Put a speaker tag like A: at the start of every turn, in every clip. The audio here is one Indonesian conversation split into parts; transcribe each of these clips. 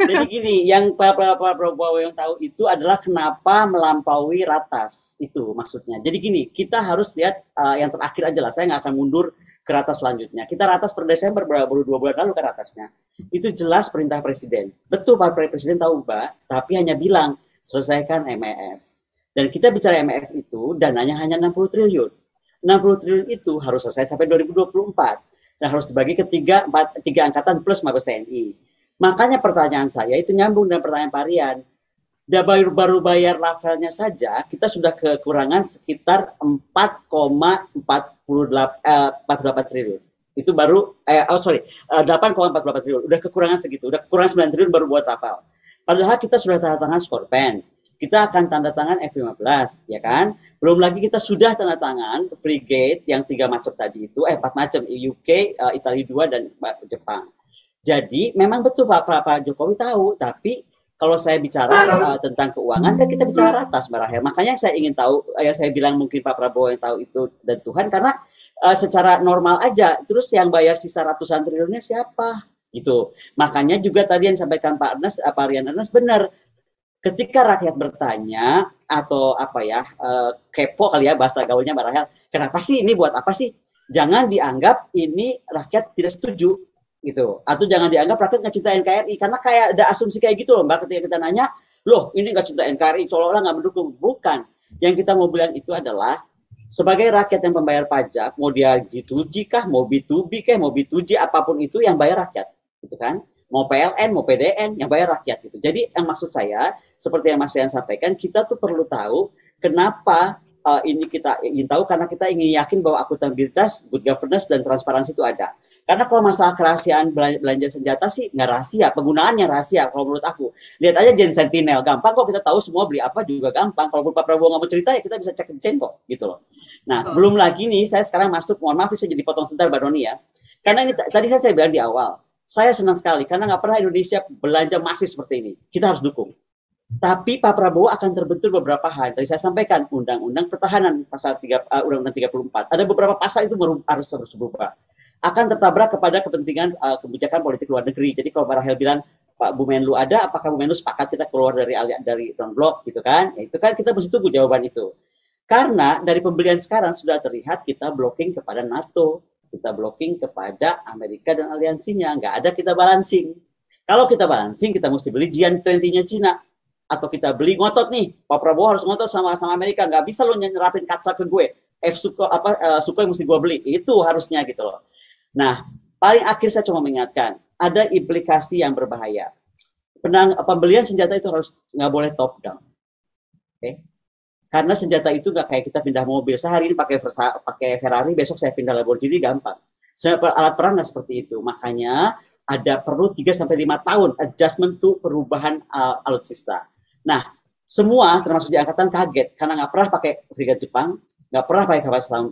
A: Jadi gini, yang Pak Prabowo yang tahu itu adalah kenapa melampaui ratas itu maksudnya. Jadi gini, kita harus lihat yang terakhir aja lah. Saya nggak akan mundur ke ratas selanjutnya. Kita ratas per Desember baru 2 bulan lalu ke ratasnya. Itu jelas perintah presiden. Betul Pak Presiden tahu Mbak, tapi hanya bilang selesaikan MEF. Dan kita bicara MEF itu dananya hanya 60 triliun. 60 triliun itu harus selesai sampai 2024. Dan harus dibagi ke tiga angkatan plus Mabes TNI. Makanya pertanyaan saya itu nyambung dengan pertanyaan Pak Rian. Baru bayar Rafaelnya saja, kita sudah kekurangan sekitar 4,48 triliun. Itu baru, 8,48 triliun. Udah kekurangan segitu, udah kekurangan 9 triliun baru buat Rafael. Padahal kita sudah tanda tangan Scorpion. Kita akan tanda tangan F-15, ya kan? Belum lagi kita sudah tanda tangan frigate yang 3 macam tadi itu, 4 macam, UK, Italia 2, dan Jepang. Jadi memang betul Pak Jokowi tahu, tapi kalau saya bicara tentang keuangan, dan kita bicara ratas, Mbak Rahel. Makanya saya ingin tahu, saya bilang mungkin Pak Prabowo yang tahu itu dan Tuhan, karena secara normal aja, terus yang bayar sisa ratusan triliunnya siapa? Gitu. Makanya juga tadi yang disampaikan Pak Rian Ernest benar. Ketika rakyat bertanya atau kepo kali ya bahasa gaulnya Mbak Rahel, kenapa sih ini buat apa sih? Jangan dianggap ini rakyat tidak setuju gitu, atau jangan dianggap rakyat nggak cinta NKRI, karena kayak ada asumsi kayak gitu loh Mbak, ketika kita nanya, loh ini nggak cinta NKRI, seolah-olah nggak mendukung. Bukan, yang kita mau bilang itu adalah sebagai rakyat yang membayar pajak, mau dia G2G kah, mau B2B kah, mau B2G, apapun itu yang bayar rakyat, gitu kan? Mau PLN, mau PDN, yang bayar rakyat gitu. Jadi yang maksud saya, seperti yang Mas Rian sampaikan, kita tuh perlu tahu kenapa ini kita ingin tahu, karena kita ingin yakin bahwa akuntabilitas, good governance, dan transparansi itu ada. Karena kalau masalah kerahasiaan belanja senjata sih nggak rahasia, penggunaannya rahasia kalau menurut aku. Lihat aja Gen Sentinel, gampang kok kita tahu semua beli apa juga gampang. Kalau Pak Prabowo nggak mau cerita ya kita bisa cek Gen kok, gitu loh. Nah, belum lagi nih, saya sekarang masuk, mohon maaf saya jadi potong sebentar Mbak Doni ya. Karena ini tadi saya bilang di awal, saya senang sekali karena nggak pernah Indonesia belanja masif seperti ini. Kita harus dukung. Tapi Pak Prabowo akan terbentur beberapa hal. Tadi saya sampaikan Undang-Undang Pertahanan pasal Undang-Undang 34. Ada beberapa pasal itu harus berubah. Akan tertabrak kepada kepentingan kebijakan politik luar negeri. Jadi kalau Pak Rahel bilang Pak Bu Menlu ada, apakah Bu Menlu sepakat kita keluar dari non-blok gitu kan? Ya, itu kan kita mesti tunggu jawaban itu. Karena dari pembelian sekarang sudah terlihat kita blocking kepada NATO, kita blocking kepada Amerika dan aliansinya. Nggak ada kita balancing. Kalau kita balancing, kita mesti beli Jian-20-nya Cina. Atau kita beli ngotot nih, Pak Prabowo harus ngotot sama Amerika, nggak bisa lo nyerapin katsa ke gue, Sukhoi mesti gue beli, itu harusnya gitu loh. Nah, paling akhir saya cuma mengingatkan, ada implikasi yang berbahaya. Pembelian senjata itu harus nggak boleh top down, okay? Karena senjata itu nggak kayak kita pindah mobil, saya hari ini pakai Ferrari, besok saya pindah Lamborghini, gampang. Alat perang nggak seperti itu, makanya ada perlu 3-5 tahun adjustment to perubahan alutsista. Nah, semua termasuk di angkatan kaget karena nggak pernah pakai frigat Jepang, nggak pernah pakai kapal selam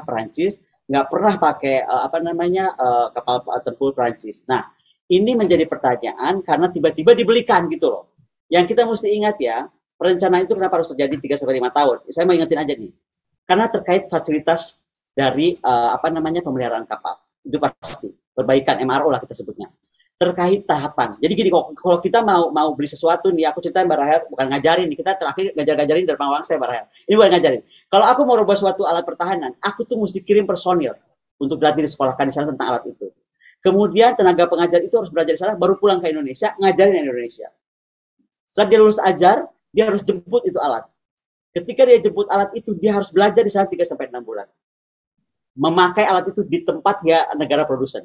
A: Perancis, nggak pernah pakai kapal tempur Perancis. Nah, ini menjadi pertanyaan karena tiba-tiba dibelikan gitu loh. Yang kita mesti ingat ya, perencanaan itu kenapa harus terjadi 3-5 tahun? Saya mau ingetin aja nih, karena terkait fasilitas dari pemeliharaan kapal itu pasti perbaikan MRO lah kita sebutnya. Terkait tahapan. Jadi gini, kalau kita mau beli sesuatu nih, aku ceritain Mbak Rahel, bukan ngajarin nih, kita terakhir ngajarin dari Bang saya Mbak Rahel. Ini bukan ngajarin. Kalau aku mau rubah suatu alat pertahanan, aku tuh mesti kirim personil untuk dilatih disekolahkan di sana tentang alat itu. Kemudian tenaga pengajar itu harus belajar di sana, baru pulang ke Indonesia, ngajarin di Indonesia. Setelah dia lulus ajar, dia harus jemput itu alat. Ketika dia jemput alat itu, dia harus belajar di sana 3-6 bulan. Memakai alat itu di tempat dia negara produsen.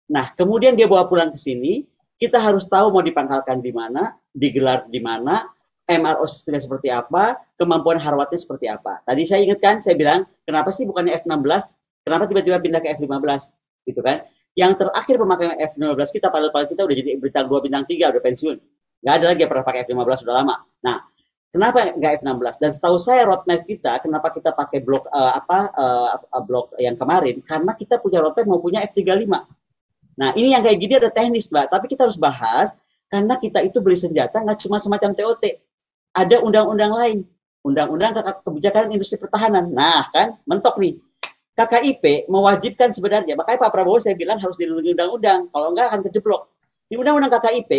A: Nah, kemudian dia bawa pulang ke sini, kita harus tahu mau dipangkalkan di mana, digelar di mana, MRO sistemnya seperti apa, kemampuan harwatnya seperti apa. Tadi saya ingatkan, saya bilang, kenapa sih bukannya F-16, kenapa tiba-tiba pindah ke F-15, gitu kan. Yang terakhir pemakaian F-15 kita, pilot-pilot kita udah jadi bintang 2, bintang 3, udah pensiun. Nggak ada lagi yang pernah pakai F-15, sudah lama. Nah, kenapa nggak F-16? Dan setahu saya roadmap kita, kenapa kita pakai blok yang kemarin, karena kita punya roadmap mau punya F-35. Nah, ini yang kayak gini ada teknis, Mbak. Tapi kita harus bahas, karena kita itu beli senjata nggak cuma semacam TOT. Ada undang-undang lain. Undang-undang kebijakan industri pertahanan. Nah, kan, mentok nih. KKIP mewajibkan sebenarnya, makanya Pak Prabowo saya bilang harus dilindungi undang-undang. Kalau nggak akan kejeblok. Di undang-undang KKIP,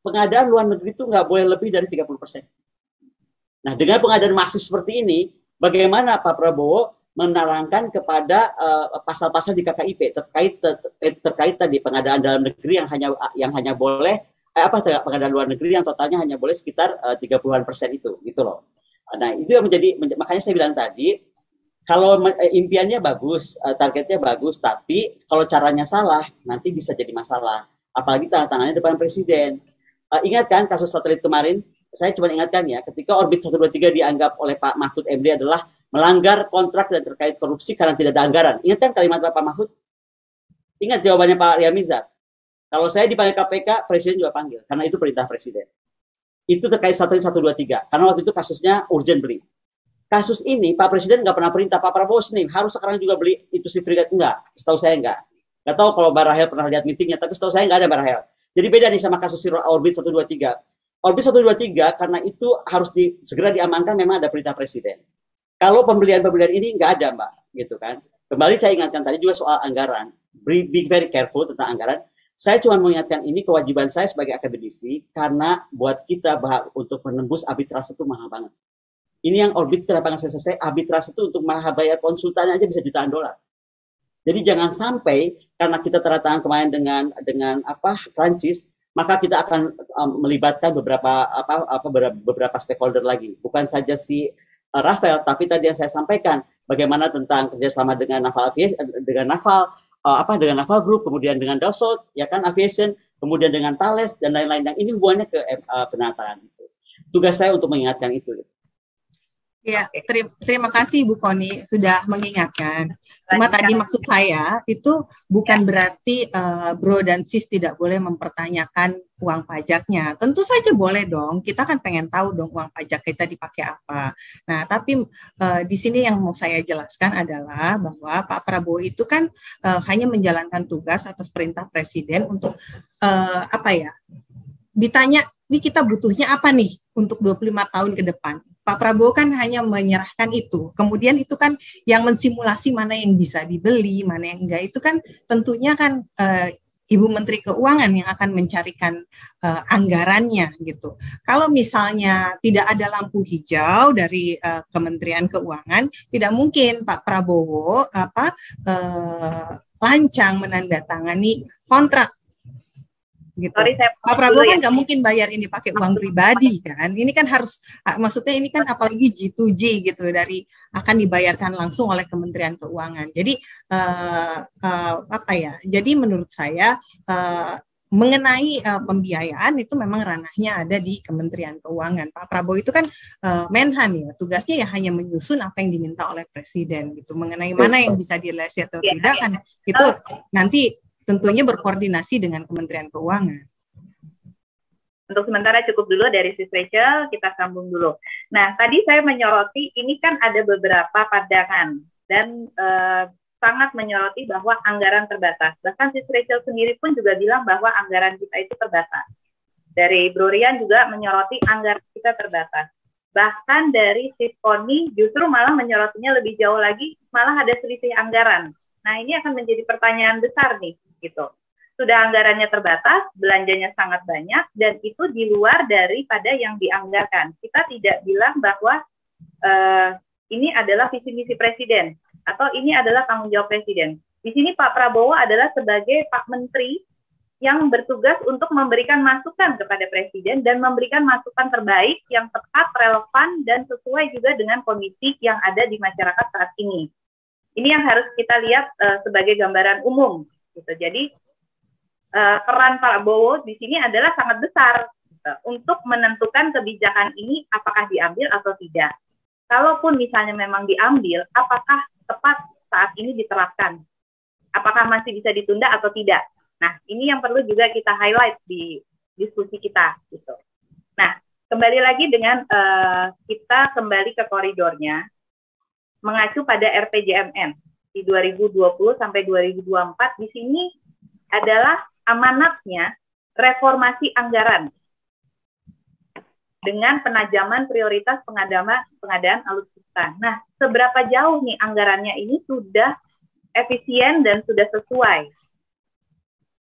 A: pengadaan luar negeri itu nggak boleh lebih dari 30%. Nah, dengan pengadaan masif seperti ini, bagaimana Pak Prabowo menerangkan kepada pasal-pasal di KKIP terkait tadi pengadaan dalam negeri yang hanya boleh pengadaan luar negeri yang totalnya hanya boleh sekitar 30-an% itu, gitu loh. Nah, itu yang makanya saya bilang tadi, kalau impiannya bagus, targetnya bagus, tapi kalau caranya salah, nanti bisa jadi masalah. Apalagi tanda tangannya depan presiden. Ingat kan kasus satelit kemarin? Saya cuma ingatkan ya, ketika Orbit 123 dianggap oleh Pak Mahfud MD adalah melanggar kontrak dan terkait korupsi karena tidak ada anggaran. Ingat kan kalimat Pak Mahfud? Ingat jawabannya Pak Riamizat. Kalau saya dipanggil KPK, presiden juga panggil, karena itu perintah presiden. Itu terkait satelit 123, karena waktu itu kasusnya urgent beli. Kasus ini Pak Presiden nggak pernah perintah Pak Prabowo nih, harus sekarang juga beli itu si frigat, enggak. Setahu saya enggak. Nggak tahu kalau Mbak Rahel pernah lihat meetingnya, tapi setahu saya nggak ada Mbak Rahel. Jadi beda nih sama kasus Orbit 123. Orbit 123 karena itu harus segera diamankan, memang ada perintah presiden. Kalau pembelian ini nggak ada Mbak, gitu kan. Kembali saya ingatkan tadi juga soal anggaran. Be very careful tentang anggaran. Saya cuma mengingatkan ini kewajiban saya sebagai akademisi, karena buat kita untuk menembus arbitrase itu mahal banget. Ini yang Orbit kenapa nggak selesai? Arbitrase itu untuk bayar konsultannya aja bisa jutaan dolar. Jadi jangan sampai karena kita tanda tangan kemarin dengan Prancis, maka kita akan melibatkan beberapa stakeholder lagi. Bukan saja si Rafael, tapi tadi yang saya sampaikan bagaimana tentang kerjasama dengan naval group, kemudian dengan Dassault, ya kan aviation, kemudian dengan Thales dan lain-lain. Dan ini hubungannya ke penataan itu. Tugas saya untuk mengingatkan itu.
B: Ya, terima kasih Bu Koni sudah mengingatkan. Cuma tadi maksud saya itu bukan berarti bro dan sis tidak boleh mempertanyakan uang pajaknya. Tentu saja boleh dong. Kita kan pengen tahu dong uang pajak kita dipakai apa. Nah, tapi di sini yang mau saya jelaskan adalah bahwa Pak Prabowo itu kan hanya menjalankan tugas atas perintah presiden untuk ditanya, ini kita butuhnya apa nih untuk 25 tahun ke depan. Pak Prabowo kan hanya menyerahkan itu. Kemudian itu kan yang mensimulasi mana yang bisa dibeli, mana yang enggak. Itu kan tentunya kan Ibu Menteri Keuangan yang akan mencarikan anggarannya gitu. Kalau misalnya tidak ada lampu hijau dari Kementerian Keuangan, tidak mungkin Pak Prabowo lancang menandatangani kontrak. Gitu.
C: Sorry,
B: Pak Prabowo kan nggak mungkin bayar ini pakai uang pribadi kan. Ini kan harus, maksudnya ini kan apalagi G2G gitu, dari akan dibayarkan langsung oleh Kementerian Keuangan. Jadi Jadi menurut saya mengenai pembiayaan itu memang ranahnya ada di Kementerian Keuangan. Pak Prabowo itu kan Menhan ya, tugasnya ya hanya menyusun apa yang diminta oleh Presiden gitu. Mengenai mana yang bisa dilesi atau tidak kan itu nanti tentunya berkoordinasi dengan Kementerian Keuangan.
C: Untuk sementara cukup dulu dari Sis Rachel, kita sambung dulu. Nah, tadi saya menyoroti, ini kan ada beberapa pandangan, dan sangat menyoroti bahwa anggaran terbatas. Bahkan Sis Rachel sendiri pun juga bilang bahwa anggaran kita itu terbatas. Dari Bro Rian juga menyoroti anggaran kita terbatas. Bahkan dari Sis Koni justru malah menyorotinya lebih jauh lagi, malah ada selisih anggaran. Nah, ini akan menjadi pertanyaan besar nih, gitu. Sudah anggarannya terbatas, belanjanya sangat banyak, dan itu di luar daripada yang dianggarkan. Kita tidak bilang bahwa ini adalah visi misi presiden, atau ini adalah tanggung jawab presiden. Di sini Pak Prabowo adalah sebagai Pak Menteri yang bertugas untuk memberikan masukan kepada presiden, dan memberikan masukan terbaik yang tepat, relevan, dan sesuai juga dengan kondisi yang ada di masyarakat saat ini. Ini yang harus kita lihat sebagai gambaran umum. Gitu. Jadi peran Pak Prabowo di sini adalah sangat besar gitu, untuk menentukan kebijakan ini apakah diambil atau tidak. Kalaupun misalnya memang diambil, apakah tepat saat ini diterapkan? Apakah masih bisa ditunda atau tidak? Nah, ini yang perlu juga kita highlight di diskusi kita. Gitu. Nah, kembali lagi dengan kita kembali ke koridornya. Mengacu pada RPJMN di 2020 sampai 2024, di sini adalah amanatnya reformasi anggaran dengan penajaman prioritas pengadaan alutsista. Nah, seberapa jauh nih anggarannya ini sudah efisien dan sudah sesuai?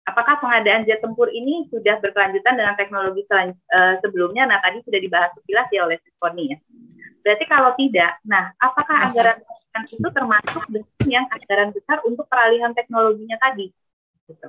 C: apakah pengadaan jet tempur ini sudah berkelanjutan dengan teknologi sebelumnya? Nah, tadi sudah dibahas sekilas ya oleh Siskoni ya. Berarti kalau tidak, nah apakah anggaran itu termasuk dengan yang anggaran besar untuk peralihan teknologinya tadi? Gitu.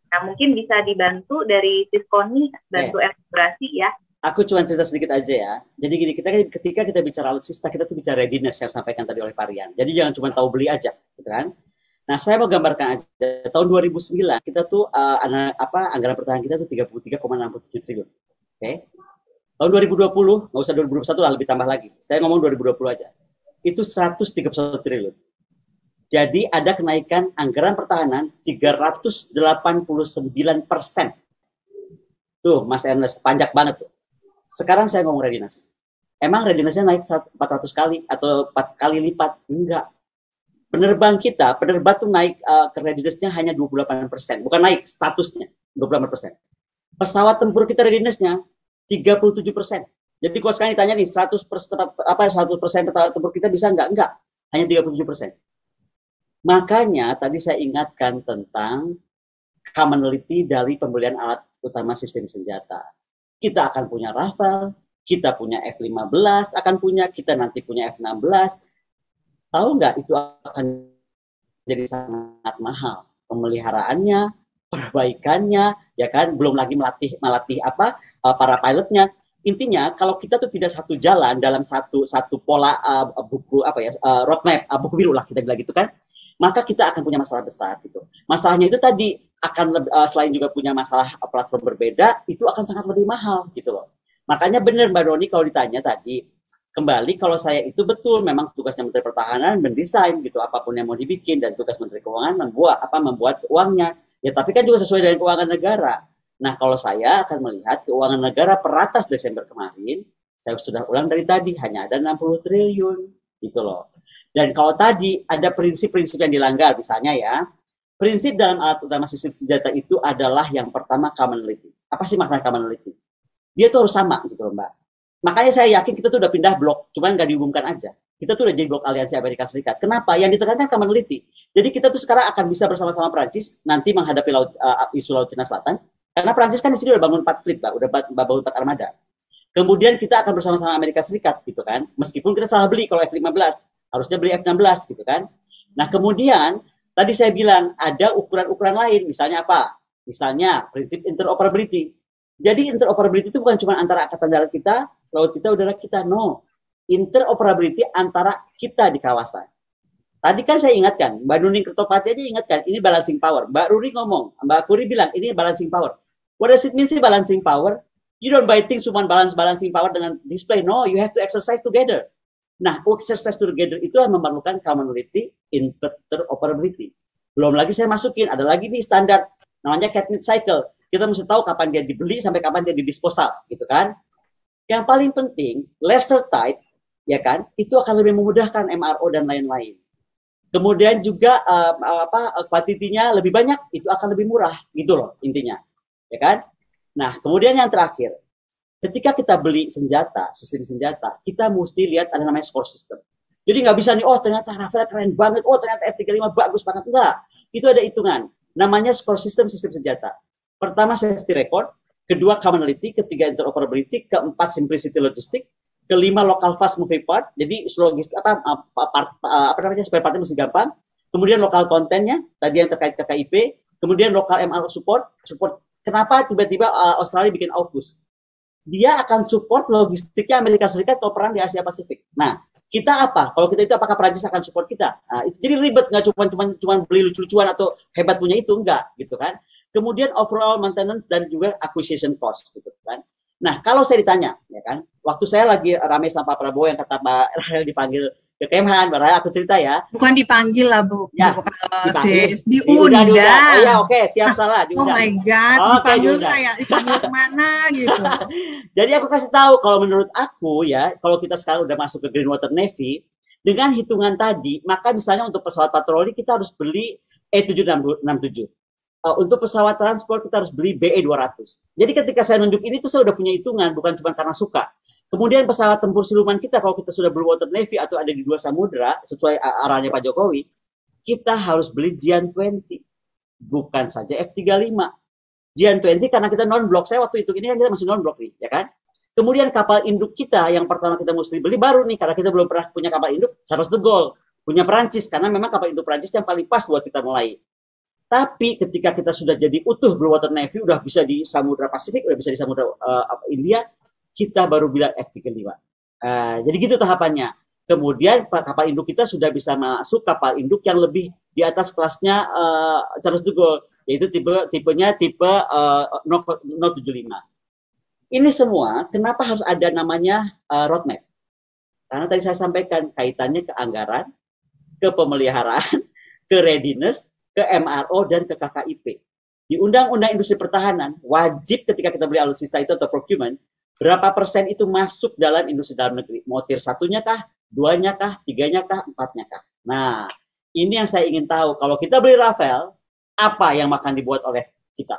C: Nah, mungkin bisa dibantu dari Siskoni, bantu elaborasi ya.
A: Aku cuma cerita sedikit aja ya. Jadi gini, ketika kita bicara alutsista, kita tuh bicara readiness yang disampaikan tadi oleh Parian. Jadi jangan cuma tahu beli aja, gitu kan? Nah, saya mau gambarkan aja. Tahun 2009 kita tuh anggaran pertahanan kita tuh 33,67 triliun. Oke. Tahun 2020, nggak usah 2021 lah, lebih tambah lagi. Saya ngomong 2020 aja. Itu 131 triliun. Jadi ada kenaikan anggaran pertahanan 389%. Tuh, Mas Ernest, panjang banget tuh. Sekarang saya ngomong readiness. Emang readiness-nya naik 400 kali atau 4 kali lipat? Enggak. Penerbang tuh naik ke readiness-nya hanya 28%. Bukan naik, statusnya 28%. Pesawat tempur kita readiness-nya 37%. Jadi kalau sekarang ditanya nih, 100% pesawat tempur kita bisa enggak? Enggak. Hanya 37%. Makanya tadi saya ingatkan tentang commonality dari pembelian alat utama sistem senjata. Kita akan punya Rafale, kita punya F-15, kita nanti punya F-16. Tahu nggak itu akan jadi sangat mahal. Pemeliharaannya, perbaikannya, ya kan, belum lagi melatih para pilotnya. Intinya kalau kita tuh tidak satu jalan dalam satu pola roadmap, buku biru lah kita bilang gitu kan, maka kita akan punya masalah besar gitu. Masalahnya itu tadi akan selain juga punya masalah platform berbeda, itu akan sangat lebih mahal gitu loh. Makanya benar Mbak Doni kalau ditanya tadi, kembali kalau saya itu betul memang tugasnya Menteri Pertahanan mendesain gitu apapun yang mau dibikin, dan tugas Menteri Keuangan membuat uangnya. Ya tapi kan juga sesuai dengan keuangan negara. Nah, kalau saya akan melihat keuangan negara peratas Desember kemarin, saya sudah ulang dari tadi, hanya ada 60 triliun, gitu loh. Dan kalau tadi ada prinsip-prinsip yang dilanggar, misalnya ya, prinsip dalam alat utama sistem senjata itu adalah yang pertama commonality. Apa sih makna commonality? Dia tuh harus sama, gitu loh Mbak. Makanya saya yakin kita tuh udah pindah blok, cuman nggak diumumkan aja. Kita tuh udah jadi blok aliansi Amerika Serikat. Kenapa? Yang ditekankan commonality. Jadi kita tuh sekarang akan bisa bersama-sama Prancis nanti menghadapi isu Laut Cina Selatan. Karena Prancis kan di sini udah bangun 4 fleet, Pak, udah bangun 4 armada. Kemudian kita akan bersama-sama Amerika Serikat, gitu kan. Meskipun kita salah beli kalau F-15, harusnya beli F-16, gitu kan. Nah, kemudian tadi saya bilang ada ukuran-ukuran lain, misalnya apa? Misalnya prinsip interoperability. Jadi interoperability itu bukan cuma antara angkatan darat kita, laut kita, udara kita, no. Interoperability antara kita di kawasan. Tadi kan saya ingatkan, Mbak Nuning Kertopati aja ingatkan, ini balancing power. Mbak Ruri ngomong, Mbak Kuri bilang, ini balancing power. What does it mean sih balancing power? You don't buy things cuma balancing power dengan display. No, you have to exercise together. Nah, exercise together itu memerlukan commonality, interoperability. Belum lagi saya masukin, ada lagi nih standar, namanya Catnip Cycle. Kita mesti tahu kapan dia dibeli sampai kapan dia didisposal, gitu kan? Yang paling penting, lesser type, ya kan, itu akan lebih memudahkan MRO dan lain-lain. Kemudian juga kuantitinya lebih banyak, itu akan lebih murah, gitu loh intinya. Ya kan? Nah, kemudian yang terakhir, ketika kita beli senjata, sistem senjata, kita mesti lihat ada namanya score system. Jadi nggak bisa nih, oh ternyata Rafale keren banget, oh ternyata F-35 bagus banget. Enggak, itu ada hitungan. Namanya score system sistem senjata. Pertama, safety record. Kedua, commonality. Ketiga, interoperability. Keempat, simplicity logistik. Kelima, local fast moving part. Jadi logistik spare partnya mesti gampang. Kemudian local content-nya, tadi yang terkait KKIP. Kemudian local MRO support. Kenapa tiba-tiba Australia bikin AUKUS? Dia akan support logistiknya Amerika Serikat kalau perang di Asia Pasifik. Nah, kita apa? Kalau kita itu apakah Prancis akan support kita? Nah, itu jadi ribet, nggak cuma beli lucu-lucuan atau hebat punya itu, enggak, gitu kan? Kemudian overall maintenance dan juga acquisition cost, gitu kan? Nah, kalau saya ditanya, ya kan, waktu saya lagi ramai sama Pak Prabowo yang kata Mbak Rahel dipanggil ke Kemhan, Mbak Rahel aku cerita ya.
B: Bukan dipanggil lah, Bu.
A: Ya,
B: diundang.
A: Oh ya, oke, siap salah, diundang.
B: Oh my God, dipanggil saya, dipanggil kemana gitu.
A: Jadi aku kasih tahu, kalau menurut aku ya, kalau kita sekarang udah masuk ke Green Water Navy, dengan hitungan tadi, maka misalnya untuk pesawat patroli kita harus beli E767. Untuk pesawat transport kita harus beli BE-200. Jadi ketika saya nunjuk ini tuh saya udah punya hitungan, bukan cuma karena suka. Kemudian pesawat tempur siluman kita, kalau kita sudah Blue Water Navy atau ada di 2 samudra, sesuai arahannya Pak Jokowi, kita harus beli Jian 20. bukan saja F-35. GN20 karena kita non-blok, saya waktu itu ini kan kita masih non-blok nih, ya kan? Kemudian kapal induk kita yang pertama kita mesti beli baru nih, karena kita belum pernah punya kapal induk, Charles de Gaulle, punya Perancis, karena memang kapal induk Perancis yang paling pas buat kita mulai. Tapi ketika kita sudah jadi utuh Blue Water Navy, udah bisa di Samudra Pasifik, udah bisa di Samudra India, kita baru bilang F-35. Jadi gitu tahapannya. Kemudian kapal induk kita sudah bisa masuk kapal induk yang lebih di atas kelasnya Charles de Gaulle, yaitu tipenya No 75. Ini semua kenapa harus ada namanya roadmap? Karena tadi saya sampaikan kaitannya ke anggaran, ke pemeliharaan, ke readiness, ke MRO, dan ke KKIP. Di Undang-Undang Industri Pertahanan, wajib ketika kita beli alutsista itu atau procurement, berapa persen itu masuk dalam industri dalam negeri. Mau tier satunya kah, duanya kah, tiganya kah, empatnya kah. Nah, ini yang saya ingin tahu. Kalau kita beli Rafael, apa yang akan dibuat oleh kita?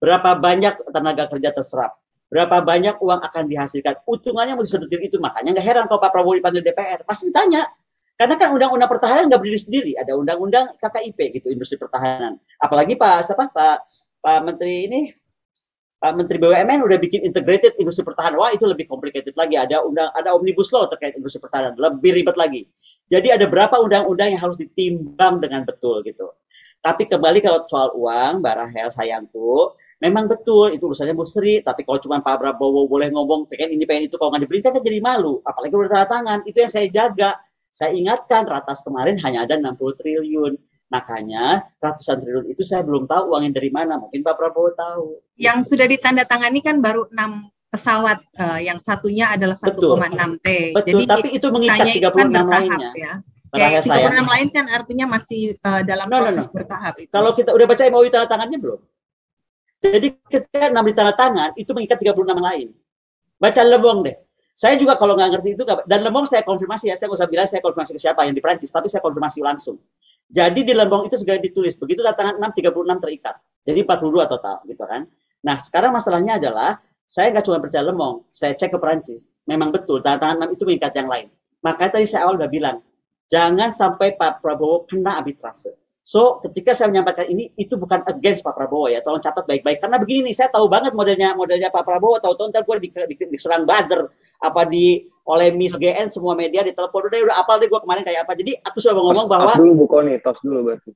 A: Berapa banyak tenaga kerja terserap? Berapa banyak uang akan dihasilkan? Utungannya mau disedetil itu. Makanya nggak heran kalau Pak Prabowo dipanggil DPR. Pasti ditanya. Karena kan undang-undang pertahanan nggak berdiri sendiri. Ada undang-undang KKIP gitu, industri pertahanan. Apalagi Pak Menteri ini, Pak Menteri BUMN udah bikin integrated industri pertahanan. Wah, itu lebih complicated lagi. Ada omnibus law terkait industri pertahanan. Lebih ribet lagi. Jadi ada berapa undang-undang yang harus ditimbang dengan betul gitu. Tapi kembali kalau soal uang, Mbak Rahel sayangku, memang betul itu urusannya Bu Sri. Tapi kalau cuma Pak Prabowo boleh ngomong pengen ini pengen itu, kalau nggak dibeli kan jadi malu. Apalagi udah tanda tangan. Itu yang saya jaga. Saya ingatkan Ratas kemarin hanya ada 60 triliun. Makanya ratusan triliun itu saya belum tahu uangnya dari mana. Mungkin Pak Prabowo tahu.
B: Yang sudah ditandatangani kan baru 6 pesawat, yang satunya adalah 1,6 T.
A: Betul,
B: jadi
A: tapi itu mengikat 36 lainnya.
B: Ya.
A: Ya,
B: 36 lain kan artinya masih dalam proses bertahap. Itu.
A: Kalau kita udah baca MOU tanda tangannya belum? Jadi ketika 6 di tanda tangan, itu mengikat 36 lain. Baca Lembong deh. Saya juga kalau nggak ngerti itu, dan Lembong saya konfirmasi ya, saya nggak usah bilang saya konfirmasi ke siapa yang di Prancis, tapi saya konfirmasi langsung. Jadi di Lembong itu segera ditulis, begitu tanda tangan 6, 36 terikat. Jadi 42 total, gitu kan. Nah sekarang masalahnya adalah, saya nggak cuma percaya Lembong, saya cek ke Prancis. Memang betul, tanda tangan 6 itu mengikat yang lain. Makanya tadi saya awal udah bilang, jangan sampai Pak Prabowo kena arbitrase. So, ketika saya menyampaikan ini, itu bukan against Pak Prabowo ya. Tolong catat baik-baik. Karena begini nih, saya tahu banget modelnya Pak Prabowo. Tahu-tahu ntar gue diserang buzzer. Oleh Miss GN, semua media ditelepon. Udah apal deh gue kemarin kayak apa. Jadi, aku coba ngomong bahwa...
D: Tos dulu Bu Koni, tos dulu berarti.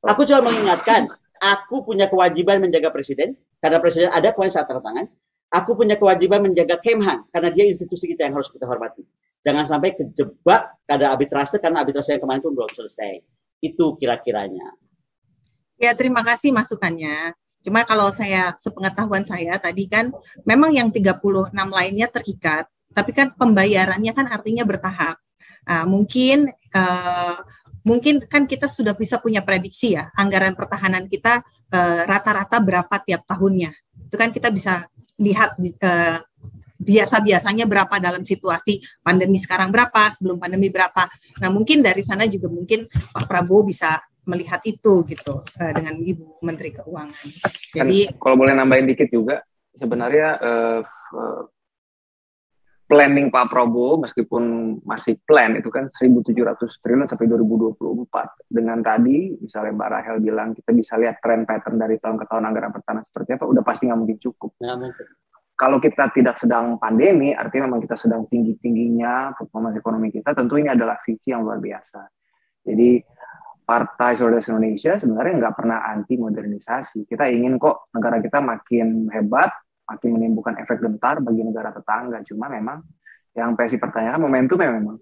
A: Aku coba mengingatkan, aku punya kewajiban menjaga presiden. Karena presiden ada kemarin saat tanda tangan. Aku punya kewajiban menjaga Kemhan. Karena dia institusi kita yang harus kita hormati. Jangan sampai kejebak ada arbitrase, karena arbitrase yang kemarin pun belum selesai. Itu kira-kiranya.
B: Ya, terima kasih masukannya. Cuma kalau sepengetahuan saya tadi kan memang yang 36 lainnya terikat, tapi kan pembayarannya kan artinya bertahap. Mungkin kan kita sudah bisa punya prediksi ya, anggaran pertahanan kita rata-rata berapa tiap tahunnya. Itu kan kita bisa lihat biasa-biasanya berapa dalam situasi pandemi sekarang berapa, sebelum pandemi berapa. Nah, mungkin dari sana juga mungkin Pak Prabowo bisa melihat itu gitu dengan Ibu Menteri Keuangan. Jadi
D: kalau boleh nambahin dikit juga, sebenarnya planning Pak Prabowo meskipun masih plan itu kan 1.700 triliun sampai 2024. Dengan tadi misalnya Mbak Rahel bilang kita bisa lihat trend pattern dari tahun ke tahun anggaran pertahanan seperti apa, udah pasti nggak mungkin cukup.
A: Nggak mungkin.
D: Kalau kita tidak sedang pandemi, artinya memang kita sedang tinggi-tingginya performa ekonomi kita, tentu ini adalah visi yang luar biasa. Jadi Partai Solidaritas Indonesia sebenarnya nggak pernah anti modernisasi. Kita ingin kok negara kita makin hebat, makin menimbulkan efek gentar bagi negara tetangga. Cuma memang yang PSI pertanyakan momentumnya memang.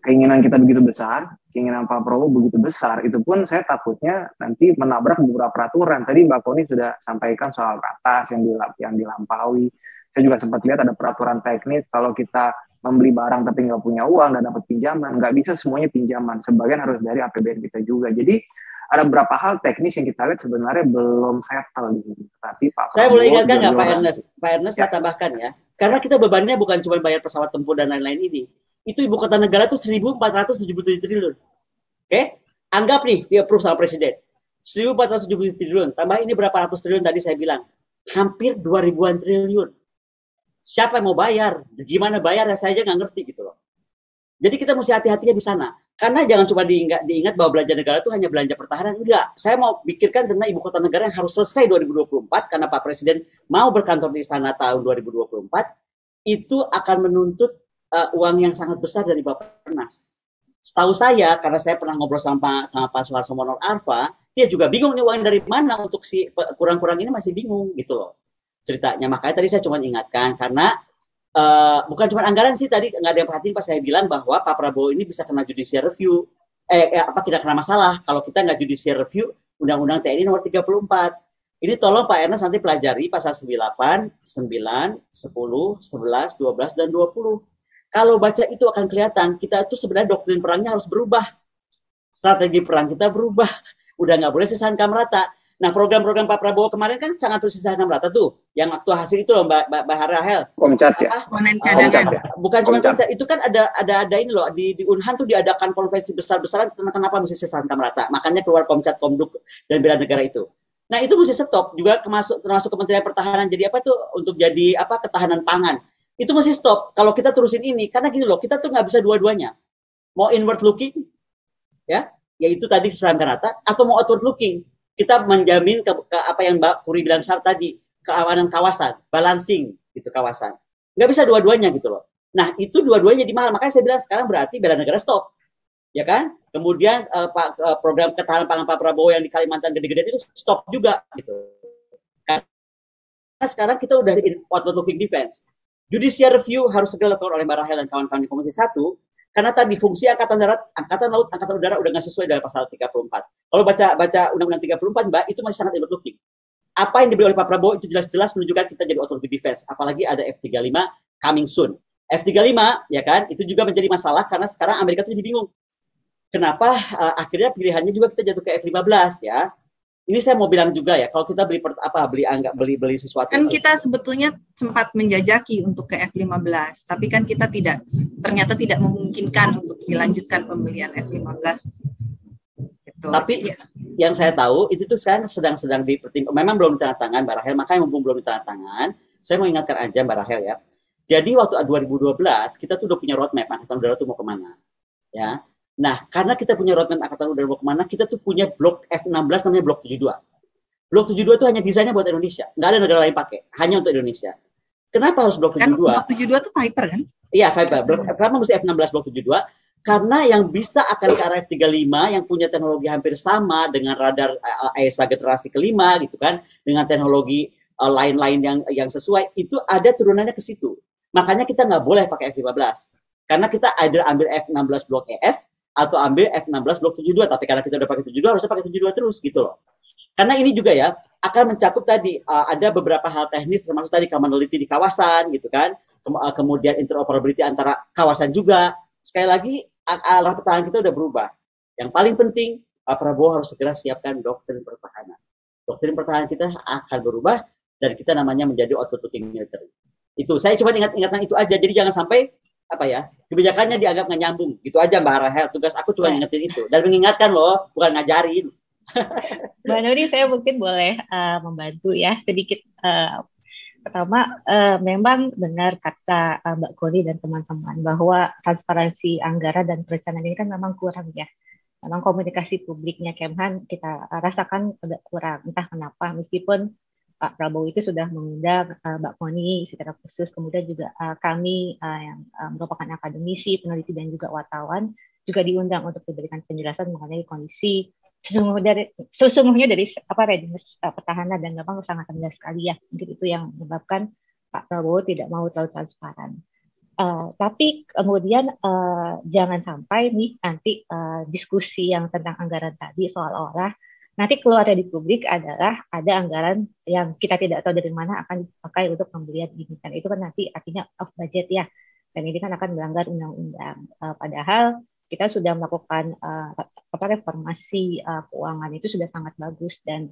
D: Keinginan kita begitu besar, keinginan Pak Prabowo begitu besar, itu pun saya takutnya nanti menabrak beberapa peraturan. Tadi Mbak Koni sudah sampaikan soal ratas yang dilampaui. Saya juga sempat lihat ada peraturan teknis, kalau kita membeli barang tapi nggak punya uang dan dapat pinjaman, nggak bisa semuanya pinjaman, sebagian harus dari APBN kita juga. Jadi ada beberapa hal teknis yang kita lihat sebenarnya belum settle di sini. Tapi Pak
A: saya
D: Prabowo
A: boleh ingatkan nggak Pak Ernest? Pak Ernest
D: ya.
A: Saya tambahkan ya, karena kita bebannya bukan cuma bayar pesawat tempur dan lain-lain ini. Itu ibu kota negara itu 1.477 triliun. Oke? Anggap nih dia approve sama presiden. 1.477 triliun, tambah ini berapa ratus triliun tadi saya bilang. Hampir 2.000-an triliun. Siapa yang mau bayar? Gimana bayar? Saya aja nggak ngerti gitu loh. Jadi kita mesti hati-hatinya di sana. Karena jangan cuma diingat bahwa belanja negara itu hanya belanja pertahanan. Enggak. Saya mau pikirkan tentang ibu kota negara yang harus selesai 2024 karena Pak Presiden mau berkantor di istana tahun 2024. Itu akan menuntut uang yang sangat besar dari Bappenas. Setahu saya, karena saya pernah ngobrol sama Pak Suharto Mono Arfa, dia juga bingung nih uang dari mana untuk si kurang-kurang ini, masih bingung gitu loh ceritanya. Makanya tadi saya cuma ingatkan, karena bukan cuma anggaran sih, tadi nggak ada yang perhatiin pas saya bilang bahwa Pak Prabowo ini bisa kena judicial review. Tidak kena masalah kalau kita nggak judicial review Undang-Undang TNI nomor 34. Ini tolong Pak Ernest nanti pelajari pasal 98, 9, 10, 11, 12, dan 20. Kalau baca itu akan kelihatan kita itu sebenarnya doktrin perangnya harus berubah. Strategi perang kita berubah. Udah nggak boleh sisahkan merata. Nah, program-program Pak Prabowo kemarin kan sangat bersisahkan merata tuh. Yang waktu hasil itu loh Mbak Rahel.
D: Komcat ya.
B: Komponen cadangan.
A: Bukan cuma komcat, itu kan ada ini loh, di Unhan tuh diadakan konferensi besar-besaran tentang kenapa mesti sisahkan merata. Makanya keluar Komcat, Komduk, dan Bela Negara itu. Nah, itu mesti stop juga, termasuk Kementerian Pertahanan. Jadi apa tuh, untuk jadi ketahanan pangan. Itu mesti stop kalau kita terusin ini. Karena gini loh, kita tuh nggak bisa dua-duanya. Mau inward looking, ya, yaitu tadi sisahkan merata, atau mau outward looking. Kita menjamin ke apa yang Mbak Puri bilang tadi, keamanan kawasan, balancing gitu kawasan. Nggak bisa dua-duanya gitu loh. Nah, itu dua-duanya jadi mahal. Makanya saya bilang sekarang berarti bela negara stop. Ya kan? Kemudian program ketahanan pangan Pak Prabowo yang di Kalimantan gede-gede itu stop juga gitu. Karena sekarang kita udah in outward looking defense. Judicial review harus segera dilakukan oleh Mbak Rahel dan kawan-kawan di Komisi 1. Karena tadi fungsi Angkatan Darat, Angkatan Laut, Angkatan Udara udah nggak sesuai dengan pasal 34. Kalau baca Undang-Undang 34, Mbak, itu masih sangat inward looking. Apa yang dibeli oleh Pak Prabowo itu jelas-jelas menunjukkan kita jadi outward defense. Apalagi ada F-35 coming soon. F-35, ya kan, itu juga menjadi masalah karena sekarang Amerika tuh jadi bingung. Kenapa akhirnya pilihannya juga kita jatuh ke F-15 ya. Ini saya mau bilang juga ya, kalau kita beli sesuatu.
B: Kan kita sebetulnya sempat menjajaki untuk ke F-15, tapi kan kita ternyata tidak memungkinkan untuk dilanjutkan pembelian F-15. Gitu.
A: Tapi yang saya tahu itu tuh sekarang sedang dipertimbangkan. Memang belum ditandatangan Mbak Rahel, makanya mumpung belum ditandatangan, saya mau ingatkan aja Mbak Rahel ya. Jadi waktu 2012 kita tuh udah punya roadmap Angkatan Udara tuh mau kemana, ya. Nah, karena kita punya roadmap Angkatan Udara mau kemana, kita tuh punya blok F-16 namanya blok 72. Blok 72 itu hanya desainnya buat Indonesia. Nggak ada negara lain pakai, hanya untuk Indonesia. Kenapa harus blok 72?
B: Kan blok 72 itu Viper kan?
A: Iya, Viper. Kenapa mesti F-16 blok 72? Karena yang bisa akan ke arah F-35 yang punya teknologi hampir sama dengan radar AESA generasi kelima gitu kan, dengan teknologi lain-lain yang sesuai, itu ada turunannya ke situ. Makanya kita nggak boleh pakai F-15. Karena kita either ambil F-16 blok EF atau ambil F-16 blok 72, tapi karena kita udah pakai 72 harusnya pakai 72 terus gitu loh. Karena ini juga ya akan mencakup tadi ada beberapa hal teknis termasuk tadi commonality di kawasan gitu kan. Kemudian interoperability antara kawasan juga. Sekali lagi arah pertahanan kita udah berubah. Yang paling penting Pak Prabowo harus segera siapkan doktrin pertahanan. Doktrin pertahanan kita akan berubah dan kita namanya menjadi outward looking military. Itu saya cuma ingatkan itu aja. Jadi jangan sampai kebijakannya dianggap nggak nyambung gitu aja Mbak Rahel. Tugas aku cuma ingetin itu dan mengingatkan loh, bukan ngajarin.
E: Mbak Nuri, saya mungkin boleh membantu ya sedikit. Pertama, memang benar kata Mbak Koni dan teman-teman bahwa transparansi anggaran dan perencanaan ini kan memang kurang ya. Memang komunikasi publiknya Kemhan kita rasakan agak kurang, entah kenapa, meskipun Pak Prabowo itu sudah mengundang Mbak Koni secara khusus, kemudian juga kami yang merupakan akademisi, peneliti dan juga wartawan juga diundang untuk diberikan penjelasan mengenai kondisi sesungguhnya dari readiness pertahanan dan memang sangat rendah sekali ya. Mungkin itu yang menyebabkan Pak Prabowo tidak mau terlalu transparan. Tapi kemudian jangan sampai nih nanti diskusi yang tentang anggaran tadi seolah-olah nanti keluar dari publik adalah ada anggaran yang kita tidak tahu dari mana akan dipakai untuk pembelian ini. Dan itu kan nanti artinya off budget ya. Dan ini kan akan melanggar undang-undang. Padahal kita sudah melakukan reformasi keuangan itu sudah sangat bagus. Dan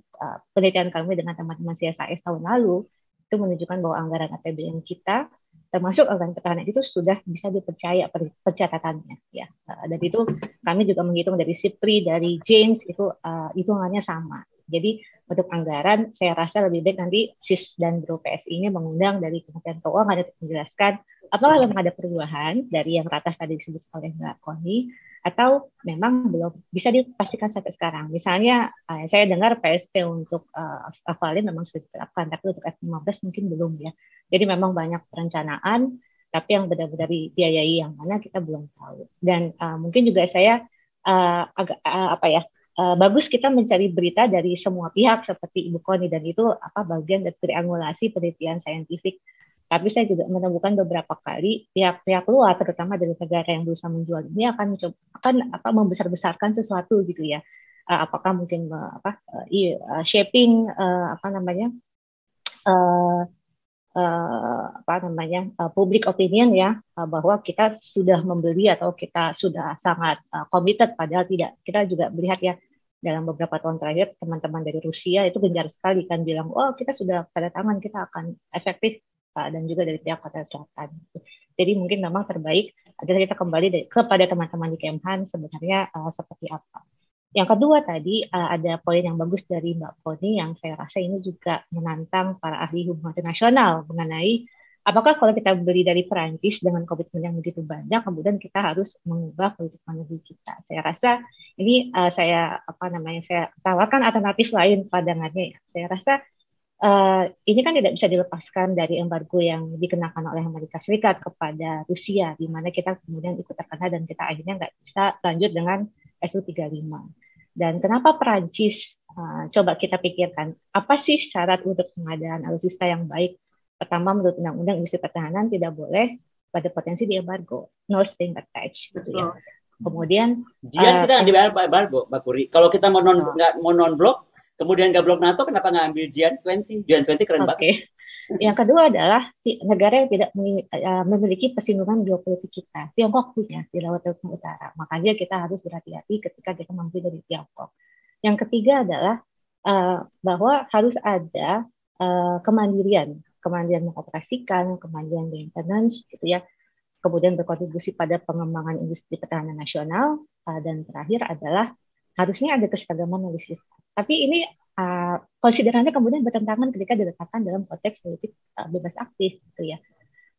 E: penelitian kami dengan teman-teman CSIS tahun lalu itu menunjukkan bahwa anggaran APBN kita termasuk anggaran pertahanan itu sudah bisa dipercaya pencatatannya ya. Dan itu kami juga menghitung dari SIPRI, dari Janes itu hitungannya sama. Jadi untuk anggaran saya rasa lebih baik nanti SIS dan Bro PSI ini mengundang dari Kementerian Keuangan untuk menjelaskan apakah memang ada perubahan dari yang ratas tadi disebut oleh Mbak Koni, atau memang belum bisa dipastikan sampai sekarang. Misalnya saya dengar PSP untuk Avalin memang sudah diterapkan, tapi untuk F15 mungkin belum ya. Jadi memang banyak perencanaan, tapi yang benar-benar dibiayai yang mana kita belum tahu. Dan mungkin juga saya agak bagus kita mencari berita dari semua pihak seperti Ibu Koni, dan itu bagian dari triangulasi penelitian saintifik. Tapi saya juga menemukan beberapa kali pihak-pihak luar, terutama dari negara yang berusaha menjual ini akan membesar-besarkan sesuatu gitu ya. Apakah mungkin shaping public opinion ya, bahwa kita sudah membeli atau kita sudah sangat committed, padahal tidak. Kita juga melihat ya dalam beberapa tahun terakhir teman-teman dari Rusia itu gencar sekali kan bilang, oh kita sudah tanda tangan, kita akan efektif, dan juga dari pihak Korea Selatan. Jadi mungkin memang terbaik adalah kita kembali kepada teman-teman di Kemhan sebenarnya seperti apa. Yang kedua tadi ada poin yang bagus dari Mbak Koni yang saya rasa ini juga menantang para ahli hubungan internasional mengenai apakah kalau kita beli dari Perancis dengan komitmen yang begitu banyak, kemudian kita harus mengubah politik luar negeri kita. Saya rasa ini saya tawarkan alternatif lain pandangannya ya. Saya rasa ini kan tidak bisa dilepaskan dari embargo yang dikenakan oleh Amerika Serikat kepada Rusia, di mana kita kemudian ikut terkena dan kita akhirnya nggak bisa lanjut dengan SU-35. Dan kenapa Perancis? Coba kita pikirkan, apa sih syarat untuk pengadaan alutsista yang baik? Pertama, menurut Undang-Undang Industri Pertahanan tidak boleh pada potensi di embargo, no string attached, gitu ya. Kemudian,
A: kita nggak dibayar embargo, Mbak Puri. Kalau kita mau non-blok, kemudian nggak blok NATO, kenapa nggak ambil G20? G20 keren banget.
E: Yang kedua adalah negara yang tidak memiliki persinggungan geopolitik kita. Tiongkok punya di Laut Tengah Utara. Makanya kita harus berhati-hati ketika kita membeli dari Tiongkok. Yang ketiga adalah bahwa harus ada kemandirian mengoperasikan, kemandirian maintenance, gitu ya. Kemudian berkontribusi pada pengembangan industri pertahanan nasional, dan terakhir adalah harusnya ada keseragaman alutsista. Tapi ini konsiderannya kemudian bertentangan ketika diletakkan dalam konteks politik bebas aktif, gitu ya.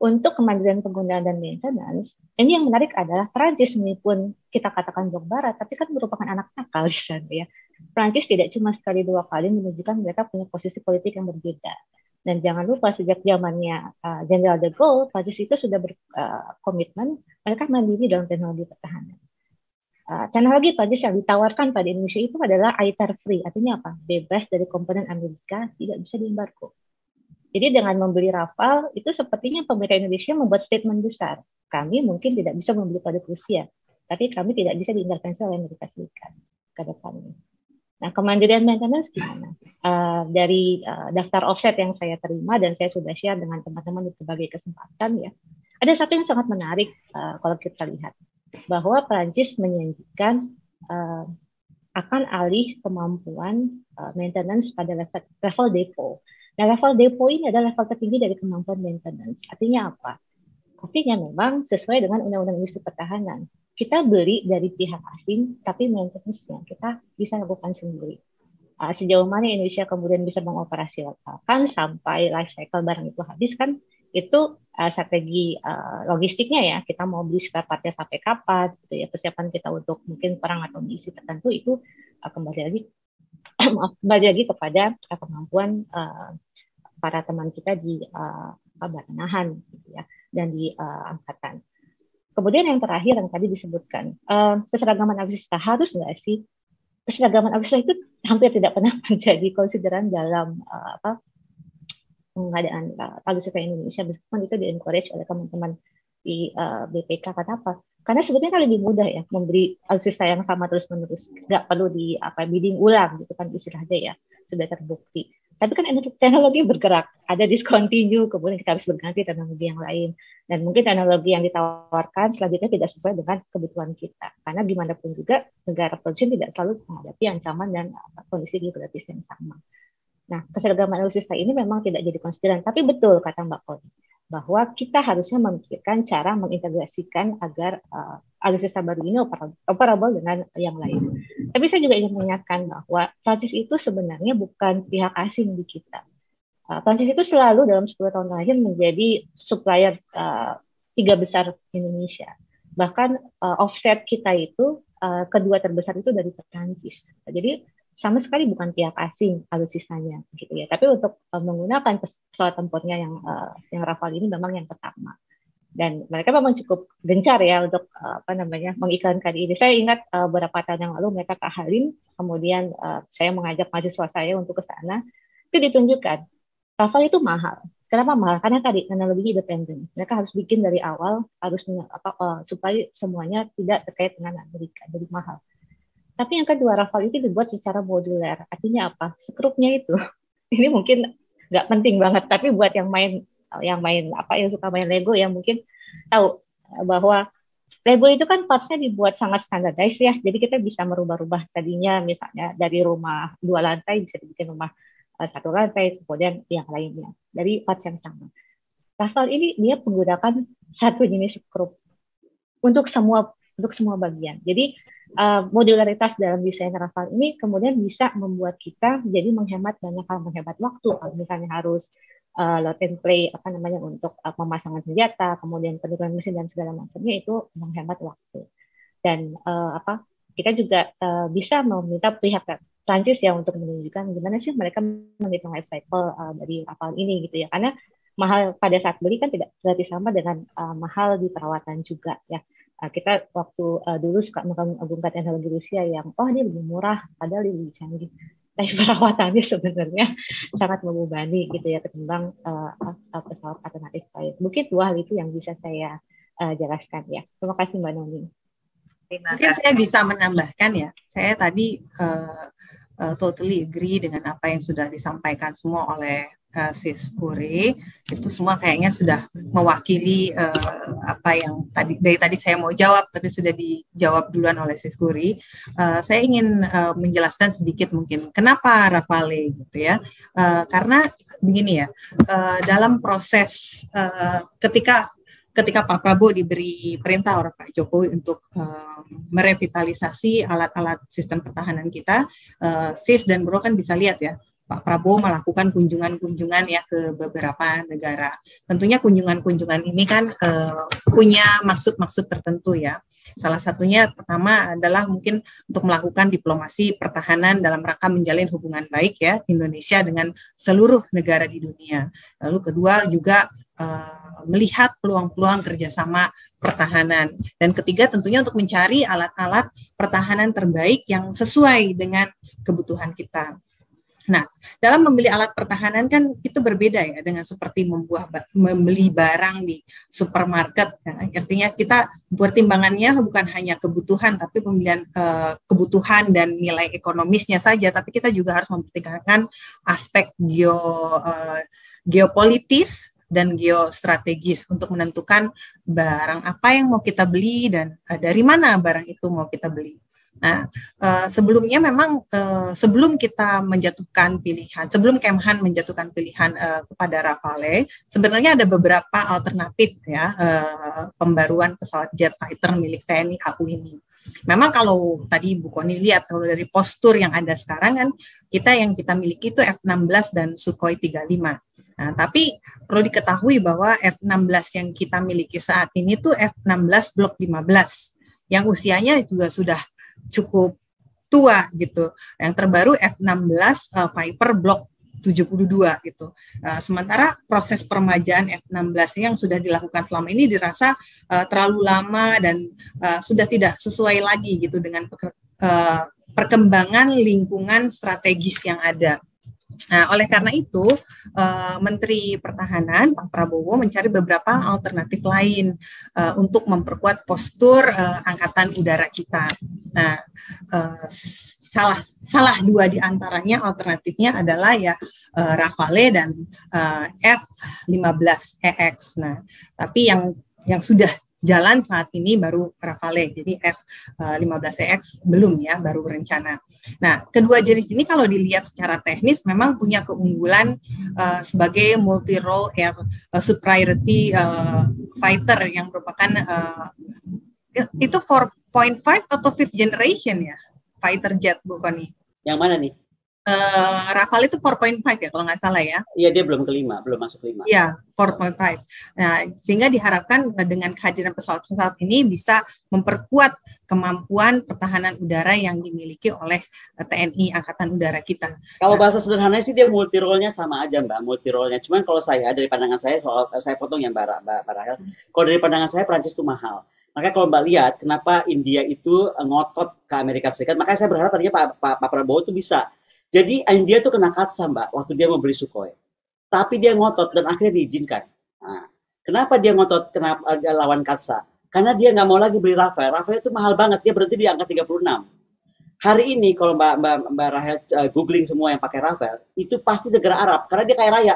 E: Untuk kemandirian penggunaan dan maintenance, ini yang menarik adalah Prancis meskipun kita katakan blok barat, tapi kan merupakan anak nakal di sana ya. Prancis tidak cuma sekali dua kali menunjukkan mereka punya posisi politik yang berbeda. Dan jangan lupa sejak zamannya Jenderal de Gaulle, Prancis itu sudah berkomitmen mereka mandiri dalam teknologi pertahanan. Teknologi Prancis yang ditawarkan pada Indonesia itu adalah ITAR free, artinya apa? Bebas dari komponen Amerika, tidak bisa diembargo. Jadi dengan membeli Rafale, itu sepertinya pemerintah Indonesia membuat statement besar. Kami mungkin tidak bisa membeli produk Rusia, tapi kami tidak bisa diintervensi oleh Amerika Serikat ke depannya. Nah, kemandirian maintenance gimana? Dari daftar offset yang saya terima dan saya sudah share dengan teman-teman di berbagai kesempatan ya, ada satu yang sangat menarik kalau kita lihat, bahwa Prancis menjanjikan akan alih kemampuan maintenance pada level depot. Nah, level depot ini adalah level tertinggi dari kemampuan maintenance. Artinya apa? Artinya memang sesuai dengan Undang-Undang Industri Pertahanan. Kita beli dari pihak asing, tapi maintenance-nya kita bisa lakukan sendiri. Sejauh mana Indonesia kemudian bisa mengoperasionalkan sampai life cycle barang itu habis kan, itu strategi logistiknya ya, kita mau beli spare partnya sampai kapan, gitu ya, persiapan kita untuk mungkin perang atau misi tertentu itu kembali lagi kepada kemampuan para teman kita di Baranahan, gitu ya, dan di angkatan. Kemudian yang terakhir yang tadi disebutkan, keseragaman alutsista harus nggak sih? Keseragaman alutsista itu hampir tidak pernah menjadi konsideran dalam pengadaan alutsista Indonesia, meskipun itu di-encourage oleh teman-teman di BPK. Kenapa? Karena sebetulnya kan lebih mudah ya memberi alutsista yang sama terus-menerus, nggak perlu bidding ulang gitu kan istilahnya ya, sudah terbukti. Tapi kan teknologi bergerak, ada discontinue, kemudian kita harus berganti teknologi yang lain. Dan mungkin teknologi yang ditawarkan selanjutnya tidak sesuai dengan kebutuhan kita. Karena gimana pun juga negara produsen tidak selalu menghadapi ancaman dan kondisi geografis yang sama. Nah, keseragaman alutsista ini memang tidak jadi konsideran, tapi betul kata Mbak Koni, bahwa kita harusnya memikirkan cara mengintegrasikan agar alutsista baru ini operable dengan yang lain. Tapi saya juga ingin mengingatkan bahwa Prancis itu sebenarnya bukan pihak asing di kita. Prancis itu selalu dalam 10 tahun terakhir menjadi supplier tiga besar Indonesia. Bahkan offset kita itu kedua terbesar itu dari Perancis. Jadi sama sekali bukan pihak asing alutsistanya gitu ya. Tapi untuk menggunakan pesawat tempurnya yang Rafale ini memang yang pertama. Dan mereka memang cukup gencar ya untuk mengiklankan ini. Saya ingat beberapa tahun yang lalu mereka ke Halim, kemudian saya mengajak mahasiswa saya untuk ke sana. Itu ditunjukkan Rafale itu mahal. Kenapa mahal? Karena tadi teknologi independen. Mereka harus bikin dari awal, harus supaya semuanya tidak terkait dengan Amerika, jadi mahal. Tapi yang kedua, Rafale itu dibuat secara modular. Artinya apa? Skrupnya itu, ini mungkin nggak penting banget, tapi buat yang suka main Lego yang mungkin tahu bahwa Lego itu kan partsnya dibuat sangat standardized ya. Jadi kita bisa merubah-rubah tadinya, misalnya dari rumah 2 lantai bisa dibikin rumah 1 lantai, kemudian yang lainnya dari parts yang sama. Rafale ini dia menggunakan satu jenis skrup untuk semua bagian. Jadi modularitas dalam desain Rafale ini kemudian bisa membuat kita jadi menghemat banyak hal, menghemat waktu. Misalnya harus load and play untuk pemasangan senjata, kemudian penurunan mesin dan segala macamnya, itu menghemat waktu. Dan kita juga bisa meminta pihak Prancis ya untuk menunjukkan gimana sih mereka menghitung life cycle dari Rafale ini gitu ya. Karena mahal pada saat beli kan tidak berarti sama dengan mahal di perawatan juga ya. Kita waktu dulu suka mengagungkan teknologi Rusia yang ini lebih murah padahal lebih canggih. Tapi perawatannya sebenarnya sangat membebani gitu ya ketimbang pesawat alternatif lain. Mungkin 2 hal itu yang bisa saya jelaskan ya. Terima kasih Mbak Noni.
B: Mungkin saya bisa menambahkan ya. Saya tadi totally agree dengan apa yang sudah disampaikan semua oleh Sis Kuri. Itu semua kayaknya sudah mewakili apa yang dari tadi saya mau jawab, tapi sudah dijawab duluan oleh Sis Kuri. Saya ingin menjelaskan sedikit mungkin kenapa Rafale gitu ya. Karena begini ya, dalam proses ketika Pak Prabowo diberi perintah oleh Pak Jokowi untuk merevitalisasi alat-alat sistem pertahanan kita, Sis dan Bro kan bisa lihat ya, Pak Prabowo melakukan kunjungan-kunjungan ya ke beberapa negara. Tentunya kunjungan-kunjungan ini kan punya maksud-maksud tertentu ya. Salah satunya pertama adalah mungkin untuk melakukan diplomasi pertahanan dalam rangka menjalin hubungan baik ya Indonesia dengan seluruh negara di dunia. Lalu kedua juga melihat peluang-peluang kerjasama pertahanan. Dan ketiga tentunya untuk mencari alat-alat pertahanan terbaik yang sesuai dengan kebutuhan kita. Nah, dalam membeli alat pertahanan kan itu berbeda ya dengan seperti membeli barang di supermarket. Ya. Artinya kita pertimbangannya bukan hanya kebutuhan, tapi pemilihan kebutuhan dan nilai ekonomisnya saja, tapi kita juga harus mempertimbangkan aspek geopolitis dan geostrategis untuk menentukan barang apa yang mau kita beli dan dari mana barang itu mau kita beli. Nah, sebelumnya memang sebelum kita menjatuhkan pilihan, sebelum Kemhan menjatuhkan pilihan kepada Rafale, sebenarnya ada beberapa alternatif ya pembaruan pesawat jet fighter milik TNI AU ini. Memang kalau tadi Bu Koni lihat kalau dari postur yang ada sekarang kan yang kita miliki itu F-16 dan Sukhoi 35. Nah, tapi perlu diketahui bahwa F-16 yang kita miliki saat ini tuh F-16 Block 15 yang usianya juga sudah cukup tua gitu. Yang terbaru F-16 Viper Block 72 gitu. Sementara proses peremajaan F-16 yang sudah dilakukan selama ini dirasa terlalu lama dan sudah tidak sesuai lagi gitu dengan perkembangan lingkungan strategis yang ada. Nah, oleh karena itu, Menteri Pertahanan Pak Prabowo mencari beberapa alternatif lain untuk memperkuat postur angkatan udara kita. Nah, salah 2 di antaranya alternatifnya adalah ya Rafale dan F-15EX. Nah, tapi yang sudah jalan saat ini baru Rafale, jadi F-15EX belum ya, baru berencana. Nah, kedua jenis ini kalau dilihat secara teknis memang punya keunggulan sebagai multi-role air superiority fighter yang merupakan itu 4.5 atau 5th generation ya fighter jet Bu Koni.
A: Yang mana nih?
B: Rafale itu 4.5 ya kalau nggak salah ya.
A: Iya, dia belum kelima, belum masuk 5.
B: Iya, 4.5. Nah, sehingga diharapkan dengan kehadiran pesawat-pesawat ini bisa memperkuat kemampuan pertahanan udara yang dimiliki oleh TNI Angkatan Udara kita.
A: Kalau bahasa sederhananya sih dia multi role-nya sama aja Mbak, multi role-nya. Cuman kalau saya dari pandangan saya, soal saya potong ya Mbak Rahel. Kalau dari pandangan saya Prancis itu mahal. Makanya kalau Mbak lihat kenapa India itu ngotot ke Amerika Serikat, makanya saya berharap tadinya Pak Prabowo itu bisa. Jadi India tuh kena katsa Mbak waktu dia mau beli Sukhoi. Tapi dia ngotot dan akhirnya diizinkan. Nah, kenapa dia ngotot? Kenapa dia lawan katsa? Karena dia nggak mau lagi beli Rafale. Rafale itu mahal banget. Dia berhenti di angka 36. Hari ini kalau Mbak Rahel googling semua yang pakai Rafale, itu pasti negara Arab karena dia kaya raya.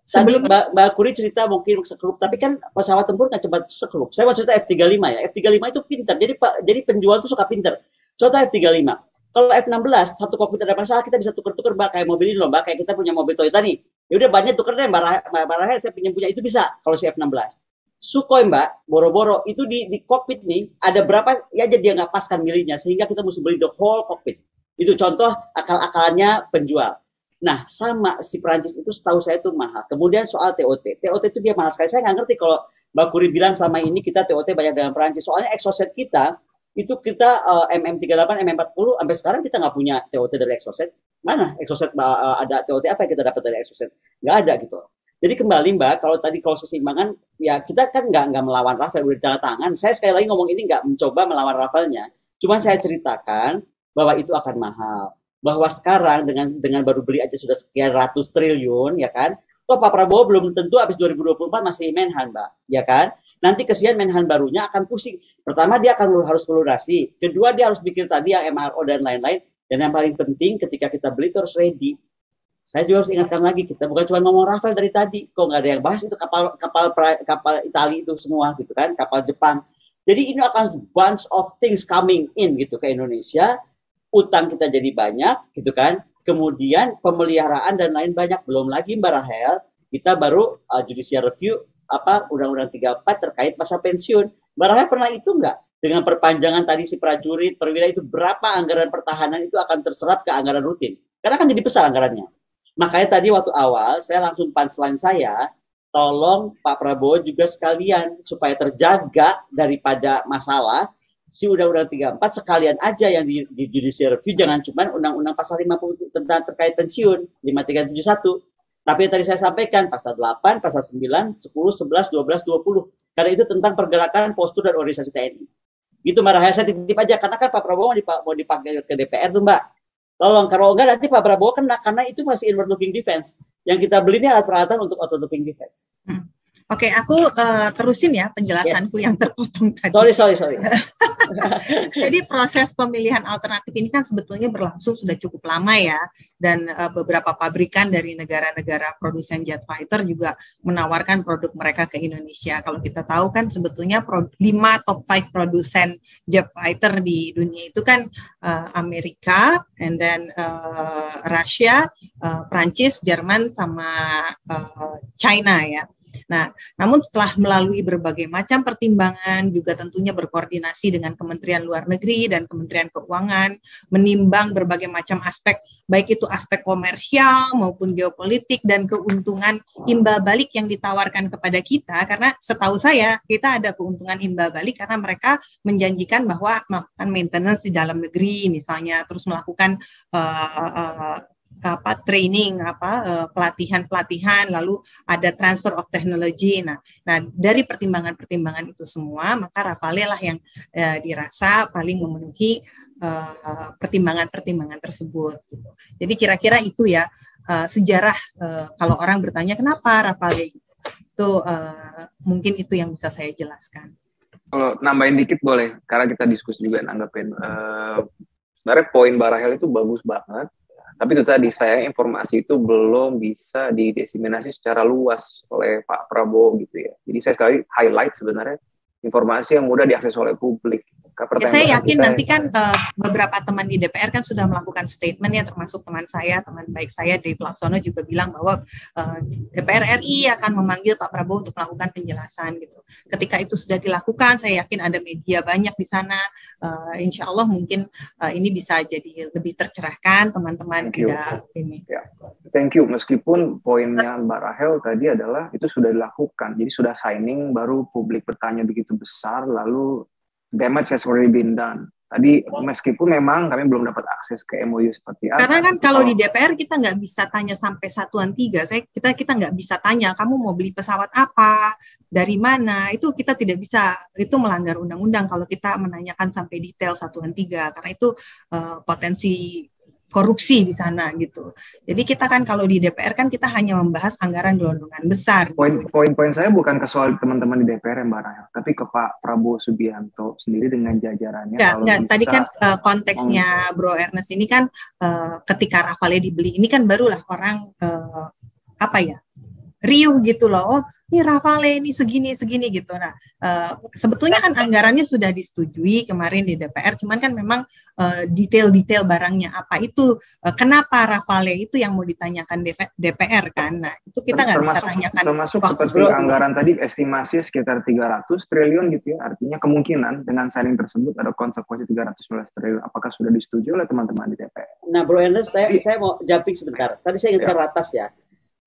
A: Tadi Mbak Kuri cerita mungkin sekrup, tapi kan pesawat tempur nggak cepat sekrup. Saya mau cerita F-35 ya. F-35 itu pintar. Jadi penjual tuh suka pintar. Contoh F-35. Kalau F-16 satu kokpit ada masalah, kita bisa tuker-tuker Mbak, kayak mobil ini loh Mbak, kayak kita punya mobil Toyota nih. Ya udah bannya tuker deh Mbak Rahel, saya pinjam punya itu bisa kalau si F-16. Sukhoi Mbak, boro-boro itu di kokpit nih ada berapa ya aja dia nggak paskan milihnya sehingga kita mesti beli the whole kokpit. Itu contoh akal-akalannya penjual. Nah, sama si Prancis itu setahu saya itu mahal. Kemudian soal TOT. TOT itu dia mahal sekali. Saya nggak ngerti kalau Mbak Kuri bilang selama ini kita TOT banyak dengan Prancis. Soalnya exocet kita itu kita MM38, MM40 sampai sekarang kita nggak punya TOT dari exocet. Mana exocet ada TOT apa yang kita dapat dari exocet? Nggak ada gitu. Jadi kembali Mbak, kalau keseimbangan ya kita kan nggak melawan Rafale udah tanda tangan. Saya sekali lagi ngomong ini nggak mencoba melawan Rafale-nya. Cuma saya ceritakan bahwa itu akan mahal. Bahwa sekarang dengan baru beli aja sudah sekian ratus triliun ya kan. Toh Pak Prabowo belum tentu habis 2024 masih Menhan Mbak, ya kan? Nanti kesian Menhan barunya akan pusing. Pertama dia akan harus melunasi. Kedua dia harus pikir tadi yang MRO dan lain-lain. Dan yang paling penting ketika kita beli itu harus ready. Saya juga harus ingatkan lagi, kita bukan cuma ngomong Rafale dari tadi, kok nggak ada yang bahas itu kapal Italia itu semua gitu kan, kapal Jepang. Jadi ini akan bunch of things coming in gitu ke Indonesia, utang kita jadi banyak gitu kan, kemudian pemeliharaan dan lain banyak, belum lagi Mbak Rahel, kita baru judicial review Undang-Undang 34 terkait masa pensiun. Mbak Rahel pernah itu nggak? Dengan perpanjangan tadi si prajurit, perwira itu berapa anggaran pertahanan itu akan terserap ke anggaran rutin? Karena kan jadi besar anggarannya. Makanya tadi waktu awal saya langsung punchline saya, tolong Pak Prabowo juga sekalian supaya terjaga daripada masalah si Undang-Undang 34 sekalian aja yang di judicial review, jangan cuma Undang-Undang pasal 50 tentang terkait pensiun 5371. Tapi yang tadi saya sampaikan pasal 8, pasal 9, 10, 11, 12, 20. Karena itu tentang pergerakan postur dan organisasi TNI. Gitu Mbak Rahel, saya titip aja karena kan Pak Prabowo mau dipanggil ke DPR tuh Mbak. Tolong, kalau enggak nanti Pak Prabowo kena, karena itu masih inward looking defense. Yang kita beli ini alat peralatan untuk outward looking defense.
B: Oke, aku terusin ya penjelasanku yang terpotong tadi.
A: Sorry.
B: Jadi proses pemilihan alternatif ini kan sebetulnya berlangsung sudah cukup lama ya, dan beberapa pabrikan dari negara-negara produsen jet fighter juga menawarkan produk mereka ke Indonesia. Kalau kita tahu kan sebetulnya 5 top 5 produsen jet fighter di dunia itu kan Amerika, and then Russia, Prancis, Jerman, sama China ya. Nah, namun setelah melalui berbagai macam pertimbangan, juga tentunya berkoordinasi dengan Kementerian Luar Negeri dan Kementerian Keuangan, menimbang berbagai macam aspek, baik itu aspek komersial maupun geopolitik dan keuntungan imbal balik yang ditawarkan kepada kita, karena setahu saya kita ada keuntungan imbal balik karena mereka menjanjikan bahwa melakukan maintenance di dalam negeri misalnya, terus melakukan training, pelatihan, lalu ada transfer of technology. Nah dari pertimbangan-pertimbangan itu semua, maka Rafale lah yang dirasa paling memenuhi pertimbangan-pertimbangan tersebut. Jadi kira-kira itu ya sejarah kalau orang bertanya kenapa Rafale itu mungkin itu yang bisa saya jelaskan.
D: Kalau nambahin dikit boleh, karena kita diskusi juga nanggepin. Sebenarnya poin Mbak Rahel itu bagus banget. Tapi itu tadi, saya informasi itu belum bisa didesiminasi secara luas oleh Pak Prabowo gitu ya. Jadi saya sekali highlight sebenarnya informasi yang mudah diakses oleh publik.
B: Ya, saya yakin nanti kan beberapa teman di DPR kan sudah melakukan statement ya, termasuk teman saya, teman baik saya Dave Laksono juga bilang bahwa DPR RI akan memanggil Pak Prabowo untuk melakukan penjelasan gitu. Ketika itu sudah dilakukan, saya yakin ada media banyak di sana. Insya Allah mungkin ini bisa jadi lebih tercerahkan, teman-teman tidak ini.
D: Ya. Thank you. Meskipun poinnya Mbak Rahel tadi adalah itu sudah dilakukan, jadi sudah signing, baru publik bertanya begitu besar, lalu damage has already been done. Tadi meskipun memang kami belum dapat akses ke MOU seperti apa.
B: Karena kan kalau di DPR kita nggak bisa tanya sampai satuan 3. Kita nggak bisa tanya kamu mau beli pesawat apa, dari mana. Itu kita tidak bisa, itu melanggar undang-undang kalau kita menanyakan sampai detail satuan 3. Karena itu potensi korupsi di sana gitu. Jadi kita kan kalau di DPR kan kita hanya membahas anggaran gelondongan besar.
D: Poin-poin saya bukan ke soal teman-teman di DPR Mbak Rahel, tapi ke Pak Prabowo Subianto sendiri dengan jajarannya.
B: Tadi kan konteksnya Bro Ernest ini kan ketika Rafale dibeli ini kan barulah orang riuh gitu loh. Oh, ini Rafale ini segini gitu. Nah, sebetulnya kan anggarannya sudah disetujui kemarin di DPR, cuman kan memang detail-detail barangnya apa itu, kenapa Rafale itu yang mau ditanyakan DPR kan. Nah, itu kita nggak bisa tanyakan.
D: Termasuk seperti anggaran tadi estimasi sekitar 300 triliun gitu ya. Artinya kemungkinan dengan signing tersebut ada konsekuensi 319 triliun. Apakah sudah disetujui oleh teman-teman di DPR?
A: Nah, Bro Ernest, saya mau jumping sebentar. Tadi saya ingatkan ratas ya.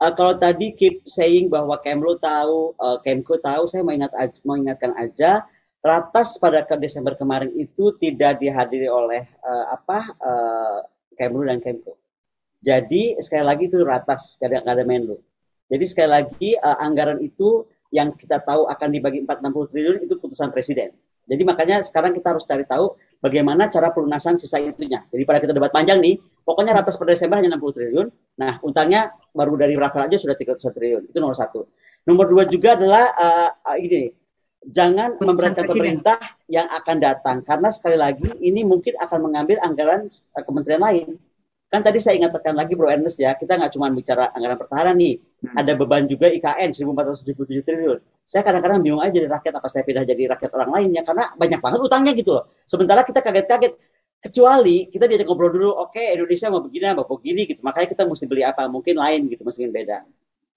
A: Kalau tadi keep saying bahwa Kemlu tahu, Kemko tahu, saya mau ingatkan aja, ratas pada Desember kemarin itu tidak dihadiri oleh Kemlu dan Kemko. Jadi sekali lagi itu ratas, nggak ada Menlu. Jadi sekali lagi anggaran itu yang kita tahu akan dibagi 460 triliun itu putusan Presiden. Jadi makanya sekarang kita harus cari tahu bagaimana cara pelunasan sisa itunya. Jadi pada kita debat panjang nih, pokoknya ratas per Desember hanya 60 triliun. Nah, utangnya baru dari Rafale aja sudah 300 triliun. Itu nomor 1. Nomor 2 juga adalah jangan memberatkan pemerintah yang akan datang. Karena sekali lagi ini mungkin akan mengambil anggaran kementerian lain. Kan tadi saya ingatkan lagi Bro Ernest ya, kita nggak cuma bicara anggaran pertahanan nih. Ada beban juga IKN 1.477 triliun. Saya kadang-kadang bingung aja jadi rakyat, apa saya pindah jadi rakyat orang lain ya, karena banyak banget utangnya gitu loh. Sementara kita kaget-kaget. Kecuali kita diajak ngobrol dulu, oke, Indonesia mau begini gitu. Makanya kita mesti beli apa, mungkin lain gitu, mungkin beda.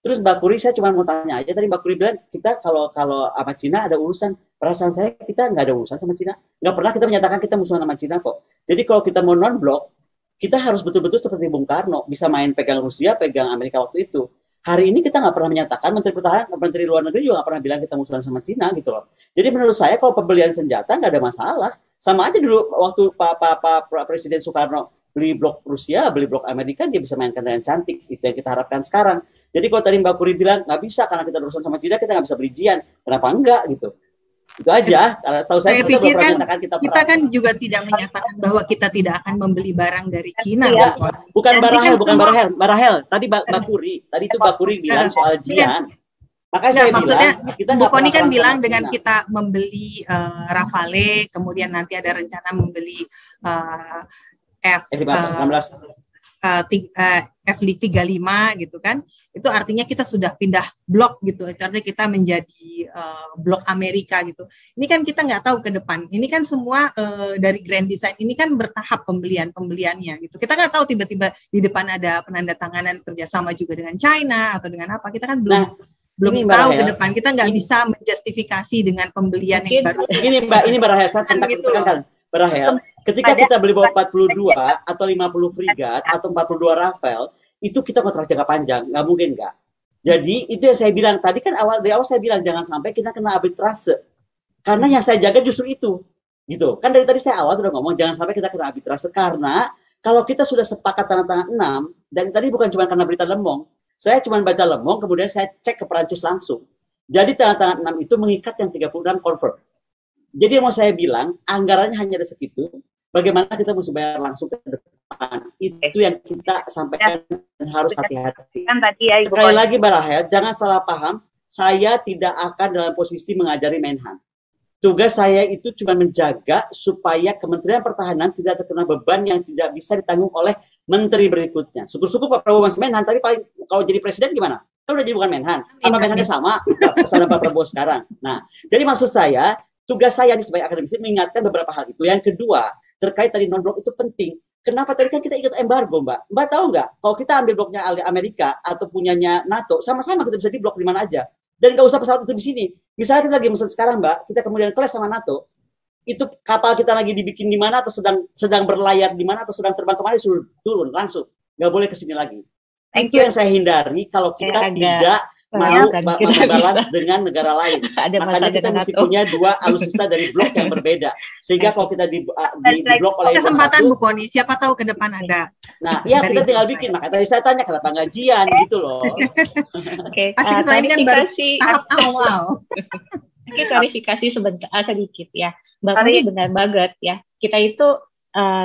A: Terus Mbak Puri, saya cuma mau tanya aja, tadi Mbak Puri bilang kita kalau sama Cina ada urusan. Perasaan saya kita nggak ada urusan sama Cina. Nggak pernah kita menyatakan kita musuhan sama Cina kok. Jadi kalau kita mau non-blok, kita harus betul-betul seperti Bung Karno, bisa main pegang Rusia, pegang Amerika waktu itu. Hari ini kita nggak pernah menyatakan, Menteri Pertahanan, Menteri Luar Negeri juga nggak pernah bilang kita musuhan sama Cina gitu loh. Jadi menurut saya kalau pembelian senjata nggak ada masalah. Sama aja dulu waktu Pak Presiden Soekarno beli blok Rusia, beli blok Amerika, dia bisa mainkan dengan cantik. Itu yang kita harapkan sekarang. Jadi kalau tadi Mbak Puri bilang nggak bisa karena kita urusan sama Cina, kita nggak bisa beli jian. Kenapa enggak gitu? Itu aja. Karena setahu saya kita belum pernah menyatakan kita
B: kan juga tidak menyatakan bahwa kita tidak akan membeli barang dari Cina.
A: Ya, bukan Barahel. Tadi Mbak Puri, tadi itu Mbak Puri bilang soal jian. Makanya saya bilang, kita
B: Bu Koni kan bilang dengan kita membeli Rafale, kemudian nanti ada rencana membeli F-35 gitu kan. Itu artinya kita sudah pindah blok gitu, artinya kita menjadi blok Amerika gitu. Ini kan kita nggak tahu ke depan. Ini kan semua dari grand design ini kan bertahap pembeliannya gitu. Kita nggak tahu tiba-tiba di depan ada penandatanganan kerjasama juga dengan China atau dengan apa. Kita kan belum tahu ke depan. Kita nggak bisa menjustifikasi dengan pembelian yang baru.
A: Ini Mbak Rahel, saya tekankan. Mbak Rahel, ketika kita beli bawa 42 atau 50 frigat atau 42 Rafale, itu kita kontrak jangka panjang, nggak mungkin nggak. Jadi itu yang saya bilang tadi kan dari awal saya bilang jangan sampai kita kena arbitrase, karena yang saya jaga justru itu, gitu. Kan dari tadi saya awal udah ngomong jangan sampai kita kena arbitrase, karena kalau kita sudah sepakat tanda tangan 6, dan tadi bukan cuma karena berita Lemong, saya cuma baca Lemong kemudian saya cek ke Perancis langsung. Jadi tanda tangan 6 itu mengikat yang 36 confirm. Jadi yang mau saya bilang anggarannya hanya ada segitu. Bagaimana kita mesti bayar langsung ke depan. Itu yang kita sampaikan dan harus hati-hati. Sekali lagi Mbak Rahel, jangan salah paham. Saya tidak akan dalam posisi mengajari Menhan. Tugas saya itu cuma menjaga supaya Kementerian Pertahanan tidak terkena beban yang tidak bisa ditanggung oleh menteri berikutnya. Syukur-syukur Pak Prabowo Mas Menhan, tapi paling kalau jadi presiden gimana? Kan udah jadi bukan Menhan. Apa Menhannya sama sama Pak Prabowo sekarang. Nah, jadi maksud saya, tugas saya nih sebagai akademisi mengingatkan beberapa hal itu. Yang kedua, terkait tadi non-blok itu penting. Kenapa tadi kan kita ikut embargo, Mbak? Mbak tahu nggak? Kalau kita ambil bloknya Amerika atau punyanya NATO, sama-sama kita bisa di blok di mana aja. Dan nggak usah pesawat itu di sini. Misalnya kita lagi mesen sekarang, Mbak, kita kemudian clash sama NATO, itu kapal kita lagi dibikin di mana atau sedang berlayar di mana atau sedang terbang kemana, suruh turun langsung, nggak boleh kesini lagi. Itu yang saya hindari kalau kita tidak mau membalance dengan negara lain. Makanya kita mesti punya dua alutsista dari blok yang berbeda. Sehingga kalau kita di blok oleh
B: kesempatan Bu Koni, siapa tahu ke depan ada.
A: Nah, ya kita tinggal bikin. Makanya tadi saya tanya kenapa gajian gitu loh.
E: Oke,
B: klarifikasi tahap awal.
E: Oke, klarifikasi sebentar sedikit ya. Mbak Koni benar banget ya. Kita itu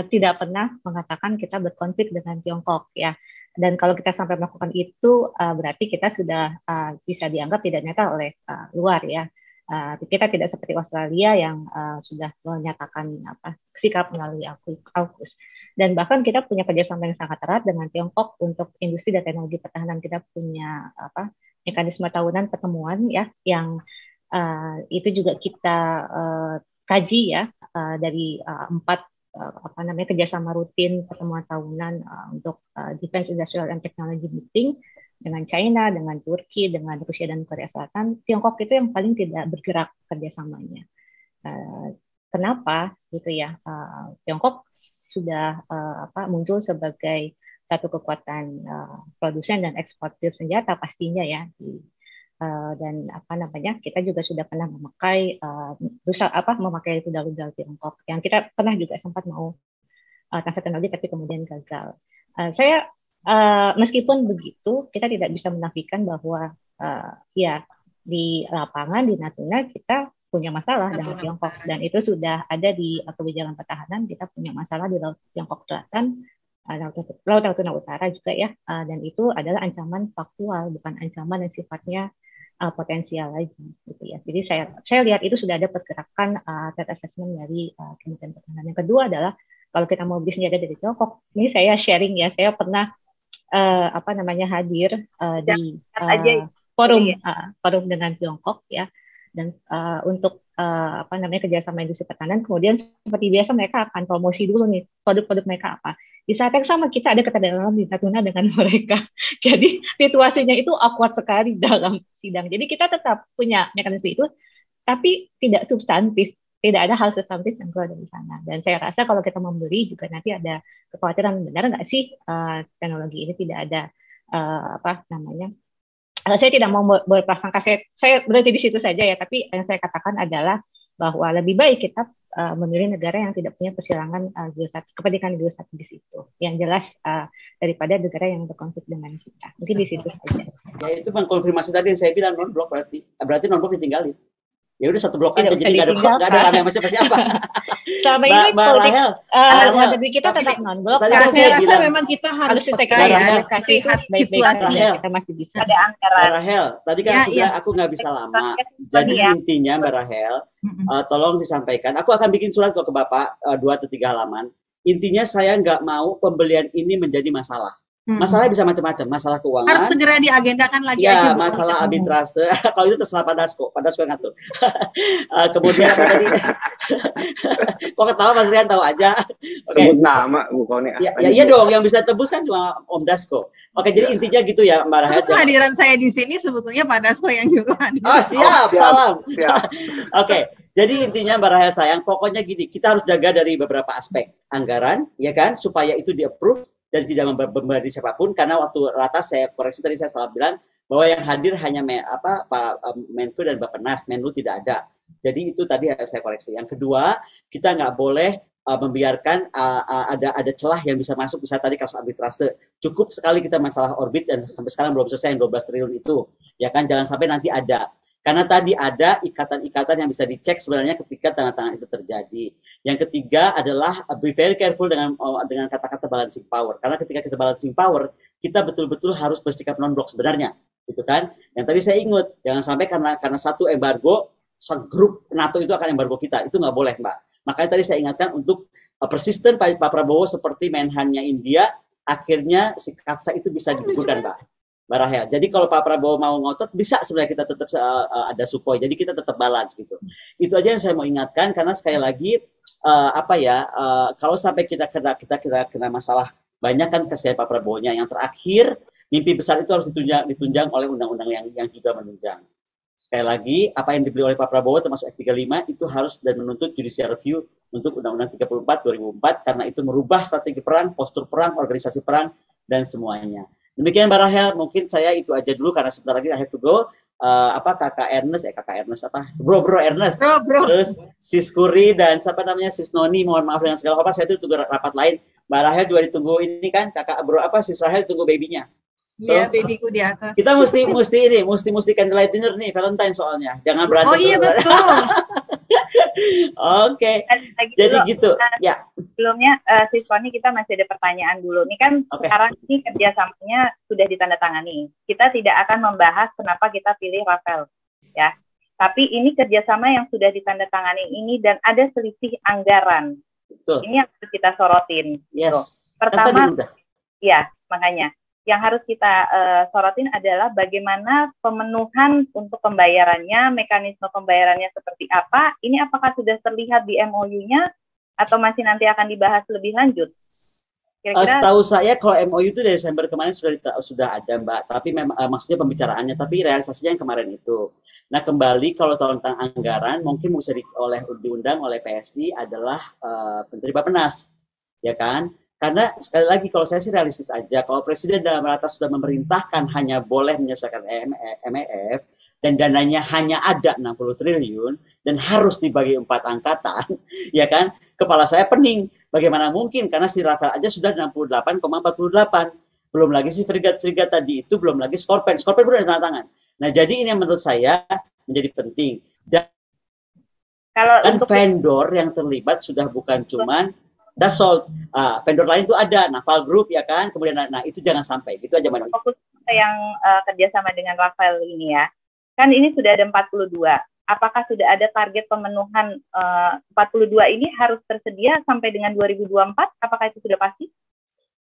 E: tidak pernah mengatakan kita berkonflik dengan Tiongkok ya. Dan kalau kita sampai melakukan itu, berarti kita sudah bisa dianggap tidak netral oleh luar ya. Kita tidak seperti Australia yang sudah menyatakan sikap melalui AUKUS. Dan bahkan kita punya kerjasama yang sangat erat dengan Tiongkok untuk industri dan teknologi pertahanan. Kita punya mekanisme tahunan pertemuan ya, yang itu juga kita kaji ya dari 4 kerjasama rutin pertemuan tahunan untuk Defense Industrial and Technology Meeting dengan China, dengan Turki, dengan Rusia dan Korea Selatan. Tiongkok itu yang paling tidak bergerak kerjasamanya. Kenapa gitu ya? Tiongkok sudah muncul sebagai satu kekuatan produsen dan eksportir senjata pastinya ya. Dan kita juga sudah pernah memakai rudal Tiongkok yang kita pernah juga sempat mau transfer teknologi tapi kemudian gagal. Saya meskipun begitu kita tidak bisa menafikan bahwa ya di lapangan di Natuna kita punya masalah dengan Tiongkok dan itu sudah ada di kebijakan pertahanan. Kita punya masalah di Laut Tiongkok Selatan, Laut Natuna Utara juga ya, dan itu adalah ancaman faktual bukan ancaman yang sifatnya potensial lagi gitu ya. Jadi saya lihat itu sudah ada pergerakan threat assessment dari Kementerian Pertahanan. Yang kedua adalah kalau kita mau beli senjata dari Tiongkok, ini saya sharing ya, saya pernah hadir di forum dengan Tiongkok ya, dan untuk kerjasama industri pertahanan. Kemudian seperti biasa mereka akan promosi dulu nih produk-produk mereka apa. Di saat yang sama kita ada keterlambatan di Natuna dengan mereka. Jadi situasinya itu awkward sekali dalam sidang. Jadi kita tetap punya mekanisme itu, tapi tidak substantif. Tidak ada hal substantif yang keluar dari sana. Dan saya rasa kalau kita membeli juga nanti ada kekhawatiran, benar nggak sih teknologi ini tidak ada saya tidak mau berprasangka, saya berarti di situ saja ya, tapi yang saya katakan adalah bahwa lebih baik kita memilih negara yang tidak punya persilangan kepentingan geostrategis itu, yang jelas daripada negara yang berkonflik dengan kita. Mungkin di situ saja.
A: Ya itu mengkonfirmasi tadi yang saya bilang non-blok berarti non-blok ditinggalin. Ya udah satu blok aja, jadi nggak ada rame sama siapa.
E: Selama ini politik luar negeri kita tetap non-blok.
B: Saya rasa memang kita harus
E: kasih situasi kita masih bisa.
C: Ada anggaran.
A: Mbak Rahel, tadi kan aku nggak bisa lama. Jadi intinya Mbak Rahel, tolong disampaikan. Aku akan bikin surat ke Bapak 2 atau 3 halaman. Intinya saya nggak mau pembelian ini menjadi masalah. Masalahnya bisa macam-macam, masalah keuangan.
B: Harus segera diagendakan lagi.
A: Ya, masalah arbitrase. Kalau itu terserah Pak Dasko yang ngatur. Kemudian apa tadi? Kok ketawa Mas Rian, tahu aja.
D: Sebut nama Bu Koni.
A: Iya dong, yang bisa tebus kan cuma Om Dasko. Oke, jadi intinya gitu ya Mbak Rahel.
B: Kehadiran saya di sini sebetulnya Pak Dasko yang juga hadir.
A: Oh, siap. Salam. Oke. Jadi intinya Mbak Rahel sayang, pokoknya gini, kita harus jaga dari beberapa aspek anggaran, ya kan, supaya itu di-approve dan tidak membebani siapapun. Karena waktu ratas saya koreksi tadi saya salah bilang bahwa yang hadir hanya Pak Menko dan Bappenas, Menlu tidak ada. Jadi itu tadi saya koreksi. Yang kedua, kita nggak boleh membiarkan ada celah yang bisa masuk, bisa tadi kasus arbitrase. Cukup sekali kita masalah orbit dan sampai sekarang belum selesai yang 12 triliun itu, ya kan, jangan sampai nanti ada. Karena tadi ada ikatan-ikatan yang bisa dicek sebenarnya ketika tanda tangan itu terjadi. Yang ketiga adalah be very careful dengan kata-kata balancing power. Karena ketika kita balancing power, kita betul-betul harus bersikap non-blok sebenarnya, gitu kan? Yang tadi saya ingat, jangan sampai karena satu embargo, segrup NATO itu akan embargo kita. Itu nggak boleh, Mbak. Makanya tadi saya ingatkan untuk persisten Pak Prabowo seperti Menhan-nya India, akhirnya si Katsa itu bisa digugurkan, Mbak. Mbak Rahel. Jadi kalau Pak Prabowo mau ngotot, bisa sebenarnya kita tetap ada Sukhoi. Jadi kita tetap balance gitu. Itu aja yang saya mau ingatkan, karena sekali lagi kalau sampai kita kena masalah banyak kan kesehatan Pak Prabowo-nya. Yang terakhir, mimpi besar itu harus ditunjang oleh undang-undang yang juga menunjang. Sekali lagi, apa yang dibeli oleh Pak Prabowo termasuk F35 itu harus dan menuntut judicial review untuk Undang-Undang 34 2004 karena itu merubah strategi perang, postur perang, organisasi perang dan semuanya. Demikian Mbak Rahel, mungkin saya itu aja dulu karena sebentar lagi I have to go. Kakak Ernest Bro Ernest, terus Sis Kuri dan siapa namanya Sis Noni, mohon maaf dengan segala hormat, saya itu tunggu rapat lain. Mbak Rahel juga ditunggu ini kan, kakak bro Sis Rahel tunggu babynya. So,
B: iya, babyku di atas.
A: Kita mesti candlelight dinner nih, Valentine soalnya. Jangan berantem.
B: Oh iya betul.
A: Oke. Jadi dulu, gitu. Ya.
C: Sebelumnya, Siswani kita masih ada pertanyaan dulu. Ini kan sekarang ini kerjasamanya sudah ditandatangani. Kita tidak akan membahas kenapa kita pilih Rafael, ya. Tapi ini kerjasama yang sudah ditandatangani ini dan ada selisih anggaran.
A: Betul.
C: Ini yang harus kita sorotin.
A: Yes.
C: Tuh. Pertama, ya makanya. Yang harus kita sorotin adalah bagaimana pemenuhan untuk pembayarannya, mekanisme pembayarannya seperti apa, ini apakah sudah terlihat di MOU-nya atau masih nanti akan dibahas lebih lanjut?
A: Setahu saya kalau MOU itu dari Desember kemarin sudah ada Mbak, tapi memang maksudnya pembicaraannya, tapi realisasinya yang kemarin itu. Nah kembali kalau tentang anggaran, mungkin bisa diundang oleh PSI adalah Menteri Bappenas, ya kan? Karena sekali lagi kalau saya sih realistis aja, kalau Presiden dalam ratas sudah memerintahkan hanya boleh menyelesaikan MEF dan dananya hanya ada 60 triliun dan harus dibagi 4 angkatan, ya kan? Kepala saya pening. Bagaimana mungkin? Karena si Rafael aja sudah 68,48. Belum lagi si frigat tadi itu, belum lagi Skorpen pun ada tanda tangan. Nah, jadi ini yang menurut saya menjadi penting. Dan vendor yang terlibat sudah bukan cuman Dassault, vendor lain itu ada, Naval Group ya kan, kemudian itu jangan sampai, gitu aja Mbak.
C: Fokus yang kerjasama dengan Rafael ini ya, kan ini sudah ada 42, apakah sudah ada target pemenuhan 42 ini harus tersedia sampai dengan 2024, apakah itu sudah pasti?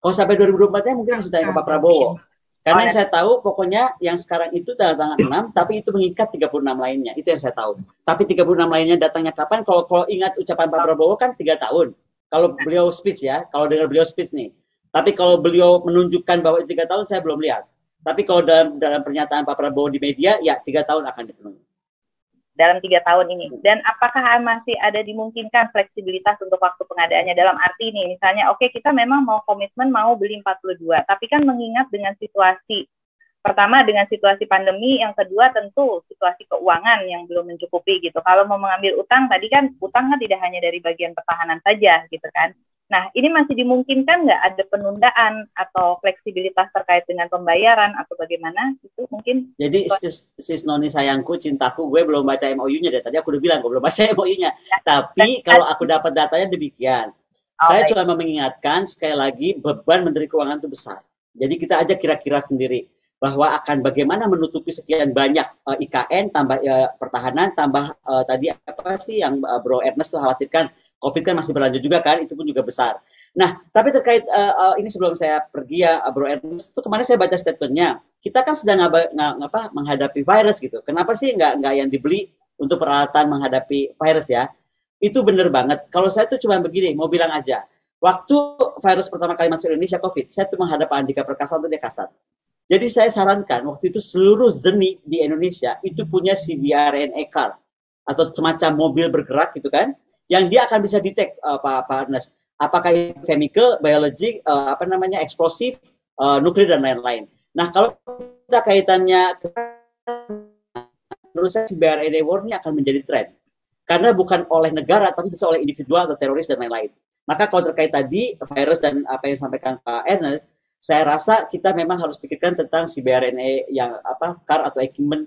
A: Kalau sampai 2024-nya mungkin sudah ke Pak Prabowo, karena yang saya tahu pokoknya yang sekarang itu tanggal 6, tapi itu mengikat 36 lainnya, itu yang saya tahu. Tapi 36 lainnya datangnya kapan? Kalau ingat ucapan Pak Prabowo kan 3 tahun. Kalau beliau speech ya, kalau dengar beliau speech nih. Tapi kalau beliau menunjukkan bahwa 3 tahun saya belum lihat. Tapi kalau dalam pernyataan Pak Prabowo di media, ya 3 tahun akan dipenuhi.
C: Dalam 3 tahun ini. Dan apakah masih ada dimungkinkan fleksibilitas untuk waktu pengadaannya? Dalam arti ini, misalnya, oke, kita memang mau komitmen, mau beli 42. Tapi kan mengingat dengan situasi, pertama dengan situasi pandemi, yang kedua tentu situasi keuangan yang belum mencukupi gitu. Kalau mau mengambil utang, tadi kan utang kan tidak hanya dari bagian pertahanan saja gitu kan. Nah, ini masih dimungkinkan nggak ada penundaan atau fleksibilitas terkait dengan pembayaran atau bagaimana? Itu mungkin.
A: Jadi sis Noni sayangku, cintaku, gue belum baca MOU-nya deh. Tadi aku udah bilang gue belum baca MOU-nya. Tapi kalau aku dapat datanya demikian. Saya cuma mengingatkan sekali lagi beban Menteri Keuangan itu besar. Jadi kita aja kira-kira sendiri bahwa akan bagaimana menutupi sekian banyak IKN tambah pertahanan tambah tadi apa sih yang Bro Ernest tuh khawatirkan COVID kan masih berlanjut juga kan, itu pun juga besar. Nah tapi terkait ini sebelum saya pergi ya Bro Ernest, tuh kemarin saya baca statementnya, kita kan sedang menghadapi virus gitu. Kenapa sih nggak yang dibeli untuk peralatan menghadapi virus ya? Itu bener banget. Kalau saya tuh cuma begini, mau bilang aja, waktu virus pertama kali masuk Indonesia COVID, saya tuh menghadap Andika Perkasa untuk dia kasat. Jadi saya sarankan waktu itu seluruh ZENI di Indonesia itu punya CBRNE car atau semacam mobil bergerak gitu kan, yang dia akan bisa detect Pak Ernest, apakah itu chemical, biologi, eksplosif, nuklir dan lain-lain. Nah kalau kita kaitannya, menurut saya CBRNE war ini akan menjadi tren karena bukan oleh negara tapi bisa oleh individual atau teroris dan lain-lain. Maka kalau terkait tadi virus dan apa yang disampaikan Pak Ernest, saya rasa kita memang harus pikirkan tentang CBRNE yang car atau equipment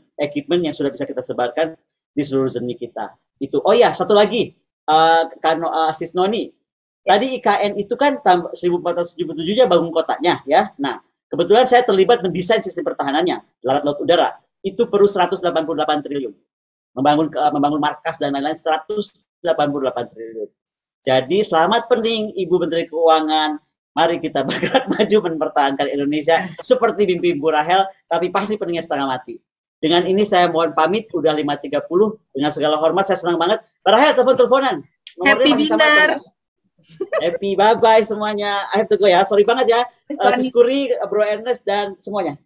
A: yang sudah bisa kita sebarkan di seluruh ZENI kita. Itu. Oh ya, satu lagi, Sis Noni. Tadi IKN itu kan 1477-nya bangun kotanya ya. Nah, kebetulan saya terlibat mendesain sistem pertahanannya, darat, laut, udara. Itu perlu 188 triliun. Membangun markas dan lain-lain 188 triliun. Jadi selamat pening Ibu Menteri Keuangan. Mari kita bergerak maju mempertahankan Indonesia seperti mimpi Bu Rahel, tapi pasti pentingnya setengah mati. Dengan ini saya mohon pamit, udah 5.30. Dengan segala hormat, saya senang banget. Bu Rahel, telepon-teleponan.
B: Happy dinner.
A: Happy, bye-bye semuanya. I have to go ya, sorry banget ya. Sis Kuri, Bro Ernest, dan semuanya.